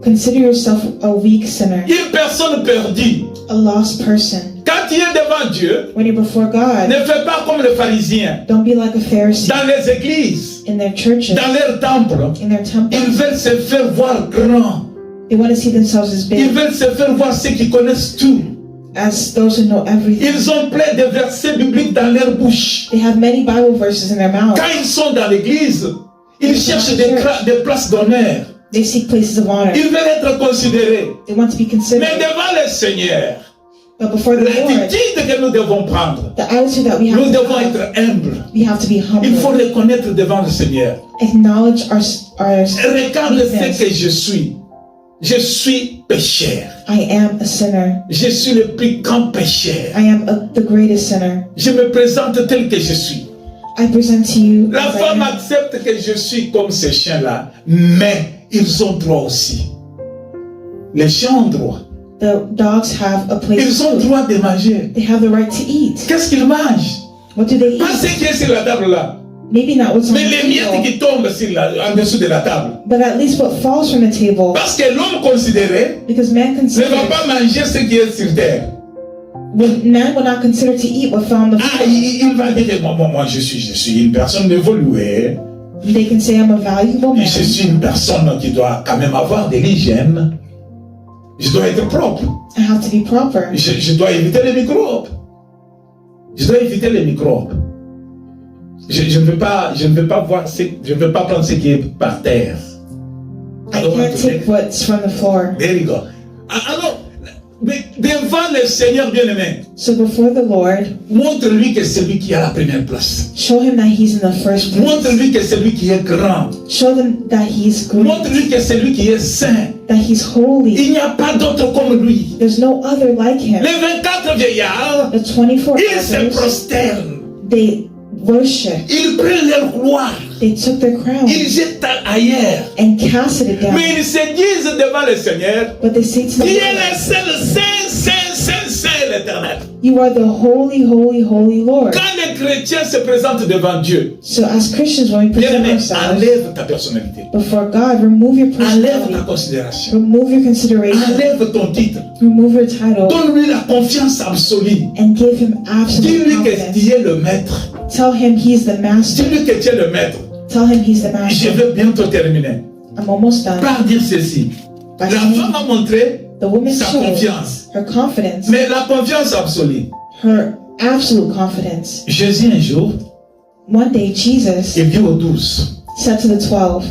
consider yourself a weak sinner, Une personne perdue. a lost person. Quand tu es devant Dieu, When you're before God, ne fais pas comme les pharisiens. don't be like a Pharisee Dans les églises, in their churches, dans leurs temples, in their ils temple. veulent se faire voir grand. They want to see themselves as Ils big, veulent se faire voir ceux qui connaissent tout. as those who know everything. Ils ont plein de versets bibliques dans leur bouche. They have many Bible verses in their mouth. Quand ils sont dans l'église, ils cherchent des places d'honneur. They seek places of honor. Ils veulent être considérés. They want to be Mais considered. devant le Seigneur, But before the Lord, l'attitude que nous devons prendre, the attitude that we nous have to devons have, être humbles. we have to be Il faut humble. reconnaître devant le Seigneur. Acknowledge our Regarde ce weakness. que je suis. Je suis pécheur. I am a sinner. Je suis le plus grand pécheur. I am the greatest sinner. Je me présente tel que je suis. I present to you La as I femme am. accepte que je suis comme ces chiens-là, mais ils ont droit aussi. Les chiens ont droit. The dogs have a place Ils ont to droit de manger. They have the right to eat. Qu'est-ce qu'ils mangent? What do they Pas eat? ce qui est sur la table là, Maybe not what's on mais the les miettes table, qui tombent en dessous de la table. but at least what falls from the table. Parce que l'homme considéré Because man ne considers, va pas manger ce qui est sur terre. man will not consider to eat what fell on the Ah, floor. il va dire, moi je suis une personne évoluée. They can say I'm a valuable man. Je suis une personne qui doit quand même avoir de l'hygiène. Je dois être propre. I have to be proper. Je dois éviter les microbes. Je dois éviter les microbes. Je ne veux pas voir je ne veux pas prendre ce qui est par terre. I can't take what's from the floor. There you go. Alors, devant le Seigneur bien-aimé, So before the Lord, montre-lui que c'est lui qui a la première place. show him that he's in the first place. Montre-lui que c'est lui qui est grand. Show them that he's great, Montre-lui que c'est lui qui est saint. that he's holy. Il n'y a pas d'autre comme lui. There's no other like him. Les 24 vieillards, The 24 ils se elders, prosternent. they worship. Ils prennent leur gloire. They took their crown Ils jettent ailleurs. and casted it down. Mais ils se disent devant le Seigneur, But they say to tu the es Lord, le seul saint, l'Éternel. you are the holy, holy, holy Lord. Quand les chrétiens se présentent devant Dieu, So as Christians, when we present bien-aimé, ourselves enlève ta personnalité. before God, remove your Enlève ta personality, considération. remove your consideration, Enlève ton titre. remove your title, Donne-lui la confiance absolue. and give him absolute Dis-lui que confidence. tu es le maître. Tell him he's the master. Dis-lui que tu es le maître. Tell him he's the Je master. veux bientôt terminer. I'm almost done. Par dire ceci. By La saying, femme a montré the woman sa showed confiance. her confidence, Mais la confiance absolue. her absolute confidence. Jésus un jour, One day, Jesus il dit aux 12, said to the 12,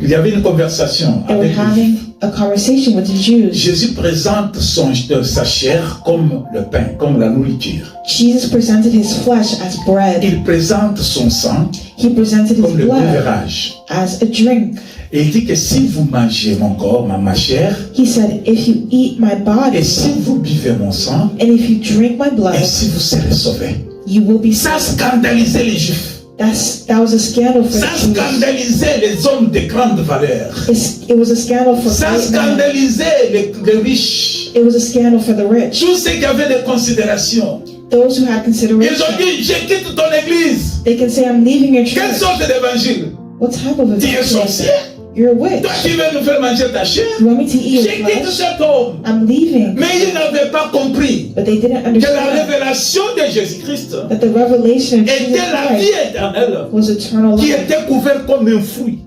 il y avait une conversation they were avec lui. having a conversation with the Jews. Jésus présente sa chair comme le pain, comme la nourriture. Jesus presented his flesh as bread. Il présente son sang He presented his comme le blood buvérage. as a drink. Et il dit que si vous mangez mon corps, ma chair, He said, if you eat my body et si vous buvez mon sang, and if you drink my blood, ainsi vous serez sauvés. you will be Ça saved. scandalisait les Juifs. That was a scandal for Ça the Jews. scandalisait les hommes de grande valeur. It was a scandal for Ça great men. scandalisait les riches. It was a scandal for the rich. Tous ceux qui avaient des considérations. Those who had Ils ont consideration. dit, je quitte ton église. They can say, I'm leaving your Quelle church. sorte d'évangile? What type of Tu es evangelium? sorcier? You're a witch. Toi qui veux nous faire manger ta chair? You want me to eat Je your quitte flesh? cet homme. I'm leaving. Mais ils n'avaient pas compris But they didn't que la understand révélation de Jésus-Christ that the revelation of Jesus était la vie Christ éternelle was eternal qui life était couverte comme un fruit.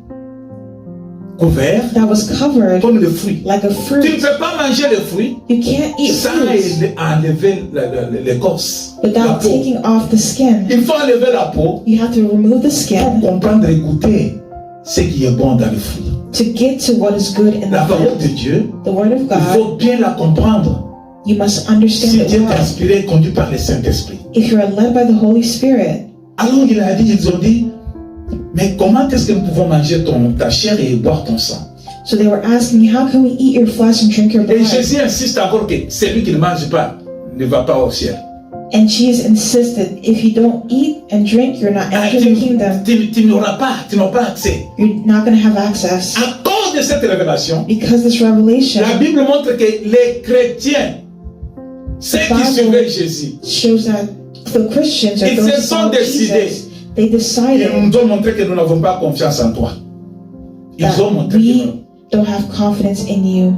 Couvert that was covered comme le fruit. like a Tu ne fruit. peux pas manger le fruit You can't eat sans fruits enlever l'écorce, la without peau. taking off the skin. Il faut enlever la peau You have to remove the pour skin comprendre et goûter ce qui est bon dans le fruit. to get to what is good in La the parole de fruit. Dieu, The word of il God, faut bien la comprendre. you must understand Si it Dieu est well. inspiré et conduit par le Saint-Esprit. If you are led by the Holy Spirit, Alors ils ont dit, mais comment est-ce que nous pouvons manger ta chair et boire ton sang? so they were asking, how can we eat your flesh and drink your Et blood? Jésus insiste encore que celui qui ne mange pas ne va pas au ciel. And Jesus insisted, if you don't eat and drink, you're not Ah, entering the kingdom. tu n'auras pas accès. You're not going to have access. À cause de cette révélation, Because this revelation la Bible montre que les chrétiens, ceux qui suivaient Jésus, shows that the Christians or Ils those se who sont follow décidés. Jesus, they ils decided nous ont montré que nous n'avons pas confiance en toi. Ils ont that montré que we don't have confidence in you.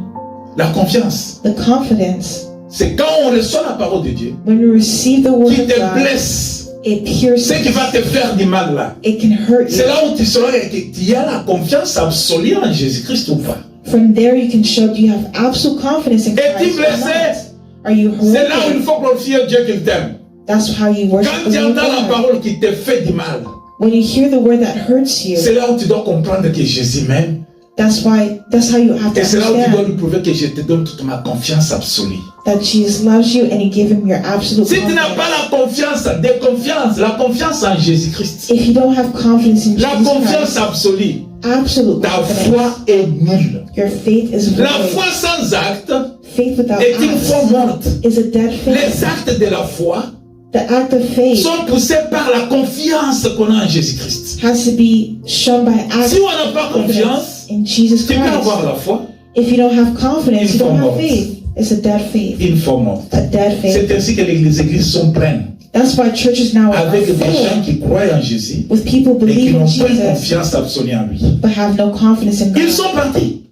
la confiance, The confidence, c'est quand on reçoit la parole de Dieu, when we receive the word qui of te God, blesse, it pierces, ce qui va te faire du mal là. it can hurt C'est you. là où tu sauras que tu as la confiance absolue en Jésus-Christ ou pas. From there you can show do you have absolute confidence in Es-tu Christ or blessé? not. Are you C'est là où il hurting? faut glorifier Dieu qu'il t'aime. That's how you worship Quand the tu Lord entends la God. parole qui te fait du mal, When you hear the word that hurts you, c'est là où tu dois comprendre que Jésus m'aime. that's how you have to Et c'est là où tu dois understand lui prouver que je te donne toute ma confiance absolue. that Jesus loves you and you give him your absolute Si tu n'as pas confidence. la confiance, la confiance en Jésus-Christ, If you don't have confidence in la Jesus confiance Christ, absolue, absolute ta confidence, foi est nulle. your faith is La void. foi sans acte Faith without est une foi acts morte. is a dead faith. Les actes de la foi The act of faith sont poussés par la confiance qu'on a en Jésus-Christ. has to be shown by acts Si on n'a pas confiance, in Jesus tu peux avoir Christ. la foi, If you don't have confidence, you don't have Informante. faith. It's a dead faith. une foi morte. A dead faith. C'est ainsi que les églises sont pleines That's why churches now are avec des gens full qui croient en Jésus with people et qui believing n'ont pas Jesus confiance absolue en lui. but have no confidence in Ils God. sont partis.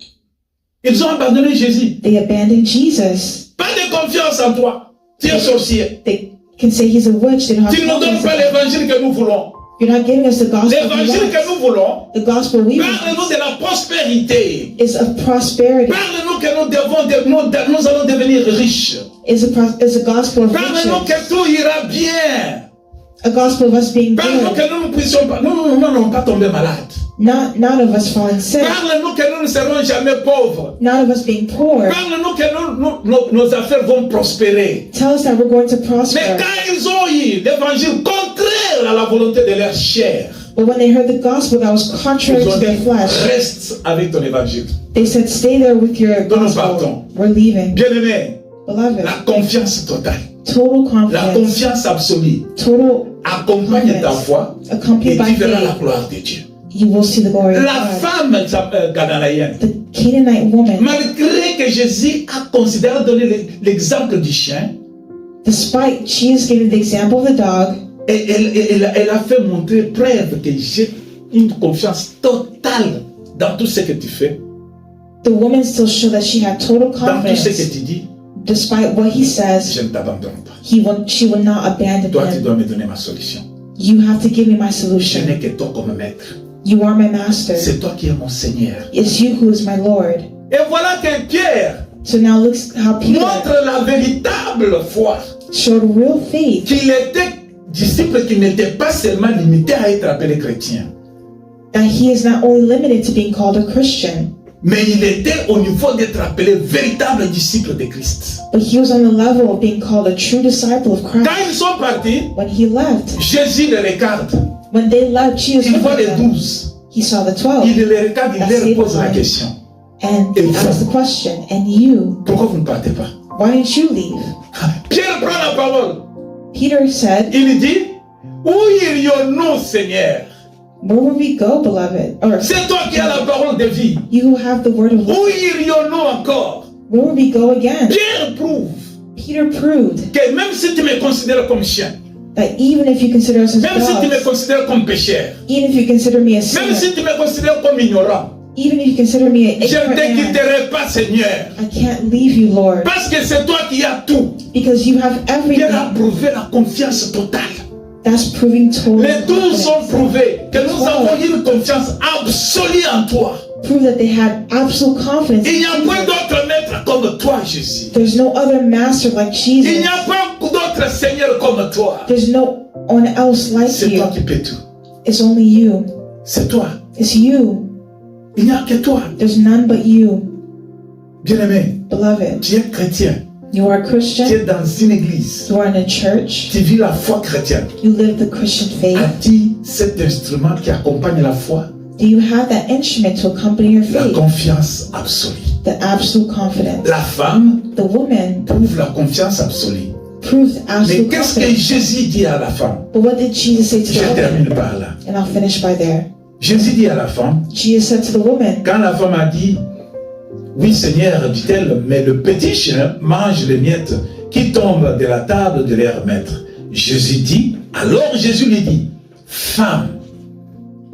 Ils ont abandonné Jésus. They abandon Jesus. Pas de confiance en toi. Tu es sorcier. They can say he's a witch. They don't have Tu ne nous donnes confidence. pas in God. l'évangile que nous voulons. You're not giving us the gospel. we L'évangile want. que nous voulons, The gospel we parle-nous want de la prospérité. is of prosperity. Parle-nous que nous allons devenir riches. Is a gospel of Parle-nous riches. que tout ira bien. A gospel of us being Parle-nous good. que nous ne puissions pas, nous n'allons pas tomber malades. None of us falling sick. Parle-nous que nous ne serons jamais pauvres. None of us being poor. Parle-nous que nos affaires vont prospérer. Tell us that we're going to Mais prosper. quand ils ont eu l'évangile contraire à la volonté de leur chair, But when they heard the gospel that was contrary ils ont to their dit, flesh, reste avec ton évangile. they said, stay there with your Nous partons. gospel. We're leaving. Bien-aimé, Beloved, la confiance totale, total la confidence, confiance absolue, total accompagne ta foi et accompanied by tu verras la faith, gloire de Dieu. you will see the glory of La God. femme cananéenne, The Canaanite woman, malgré que Jésus a considéré donner l'exemple du chien, despite Jesus giving the example of the dog, elle a fait montrer preuve que j'ai une confiance totale dans tout ce que tu fais, The woman still showed that she had total dans tout ce que confidence. tu dis. Despite what he says, Je ne t'abandonne pas. she will not abandon Toi, tu him. dois me donner ma solution. You have to give me my Je solution. n'ai que toi comme maître. You are my master. C'est toi qui es mon Seigneur. It's you who is my Lord. Et voilà que Pierre So now look how Peter montre la véritable foi. showed real faith. Qu'il était disciple qui n'était pas seulement limité à être appelé chrétien, That he is not only limited to being called a Christian, mais il était au niveau d'être appelé véritable disciple de Christ. but he was on the level of being called a true disciple of Christ. Quand ils sont partis, When he left, Jésus les regarde. when they left, Jesus Il voit looked les at them. 12. He saw the 12, Il les regarde, il leur pose la question. and he asked the question, and you, Pourquoi vous ne partez pas? why didn't you leave? Pierre prend la parole. Peter said, Il dit, où irions-nous, Seigneur? where would we go, beloved? Or C'est toi qui as la parole de vie. you who have the word of life, Où irions-nous encore? where would we go again? Pierre prouve Peter proved que même si tu me considères comme chien, that even if you consider us as même si tu me dogs, considères comme pécheur, even if you consider me a même sinner, si tu me considères comme ignorant, even if you consider me an je ne ignorant te man, quitterai pas, Seigneur. I can't leave you, Lord, Parce que c'est toi qui as tout. because you have Pierre a everything. prouvé la confiance totale. That's proving total Les 12 ont confidence. prouvé que nous avons une confiance absolue en toi. Prove that they had absolute confidence. Il n'y a in point Jesus. d'autre maître comme toi, Jésus. There's no other master like Il Jesus. n'y a pas d'autre Seigneur comme toi. There's no one else like C'est you. toi qui peux tout. It's only you. C'est toi. It's you. Il n'y a que toi. There's none but you, Bien-aimé, beloved. tu es chrétien. You are a Tu Christian. es dans une église. You are in a church. Tu vis la foi chrétienne. You live the Christian faith. As-tu cet instrument qui accompagne la foi? Do you have that instrument to accompany your La faith? confiance absolue. The absolute confidence. La femme The woman prouve la confiance absolue. proved Mais absolute qu'est-ce que confidence. Jésus dit à la femme? But what did Jesus say to Je the woman? termine par là. And I'll finish by there. Jésus dit à la femme, Jesus said to the woman, quand la femme a dit, oui Seigneur, dit-elle, mais le petit chien mange les miettes qui tombent de la table de leur maître. Jésus dit, alors Jésus lui dit, femme,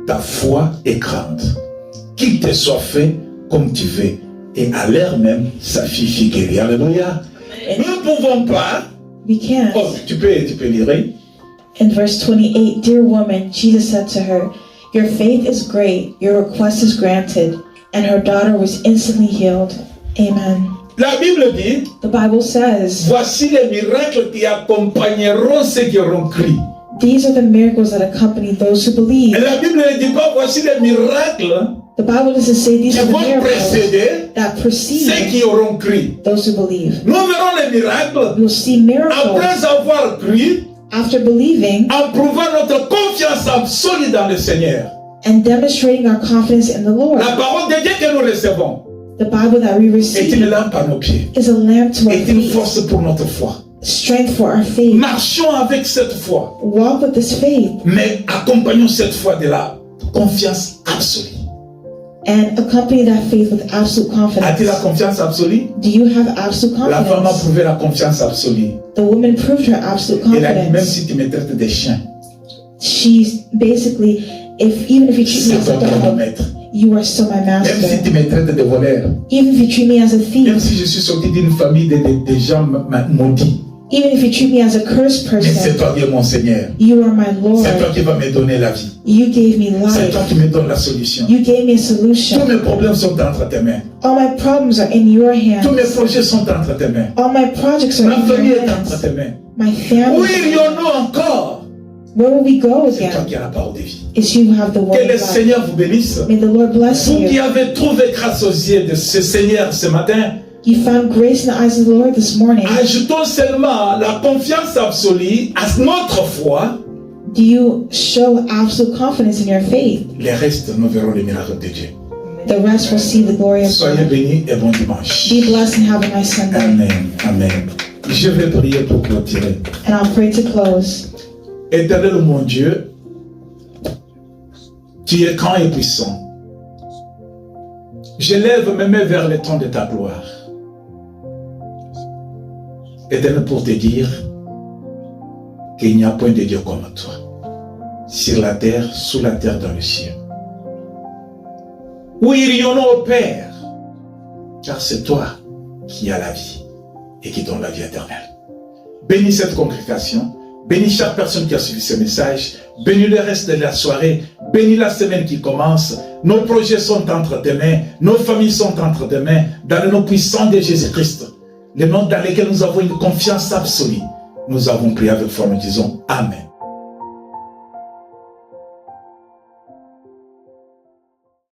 ta foi est grande, qu'il te soit fait comme tu veux. Et à l'heure même, sa fille fut guérie. Alléluia. Nous ne pouvons pas. we can't. Oh, tu peux lire. In verse 28, dear woman, Jesus said to her, your faith is great, your request is granted. And her daughter was instantly healed. Amen. La Bible dit, The Bible says, voici les miracles qui accompagneront ceux qui auront cru. these are the miracles that accompany those who Et believe. la Bible ne dit pas, voici les miracles The Bible doesn't say these qui are the vont miracles précéder that ceux precede qui auront cru. those who believe. Nous verrons les miracles You'll see miracles après avoir cru, after believing en prouvant notre confiance absolue dans le Seigneur. and demonstrating our confidence in the Lord. La parole de Dieu que nous recevons The Bible that we est une receive lampe à nos pieds, is a lamp to our est une feet, force pour notre foi. strength for our faith. Marchons avec cette foi, Walk with this faith mais accompagnons cette foi de la confiance absolue. and accompany that faith with absolute As-tu la confidence. confiance absolue? Do you have absolute La femme a confidence? prouvé la confiance absolue. The woman proved her absolute Elle a dit, même confidence. si tu me traites de chien, She's basically, even if you treat me c'est as a toi mon dog, maître. you are still my Même si master. tu me traites de voleur, Even if you treat me as a même thief, si je suis sorti d'une famille de gens maudits, even if you treat me as a cursed mais c'est person, toi qui es mon Seigneur. you are my C'est toi Lord. qui vas me donner la vie. You gave me C'est toi life. qui me donnes la solution. You gave me a Tous solution. mes problèmes sont entre tes mains. All my problems are in your Tous mes hands. projets sont entre tes mains. All my projects are Ma in famille your est entre hands. tes mains. My Où family. irions-nous encore? Where will we go C'est toi again? qui as la parole de vie. It's you who have the word Que le of life. Seigneur vous bénisse. May the Lord bless Vous qui you. avez trouvé grâce aux yeux de ce Seigneur ce matin, You found grace in the eyes of the Lord this morning. ajoutons seulement la confiance absolue à notre foi. Do you show absolute confidence in your faith? Le reste, nous verrons les miracles de Dieu. The rest will see the glory of Soyez God. bénis et bon dimanche. Be blessed and have a nice Sunday. Amen. Amen. Je vais prier pour clôturer. And I'll pray to close. Éternel mon Dieu, tu es grand et puissant. Je lève mes mains vers le trône de ta gloire. Éternel, pour te dire qu'il n'y a point de Dieu comme toi. Sur la terre, sous la terre, dans le ciel. Où irions-nous au Père? Car c'est toi qui as la vie et qui donne la vie éternelle. Bénis cette congrégation, bénis chaque personne qui a suivi ce message, bénis le reste de la soirée, bénis la semaine qui commence. Nos projets sont entre tes mains, nos familles sont entre tes mains, dans le nom puissant de Jésus-Christ, le nom dans lequel nous avons une confiance absolue. Nous avons prié avec foi, nous disons Amen.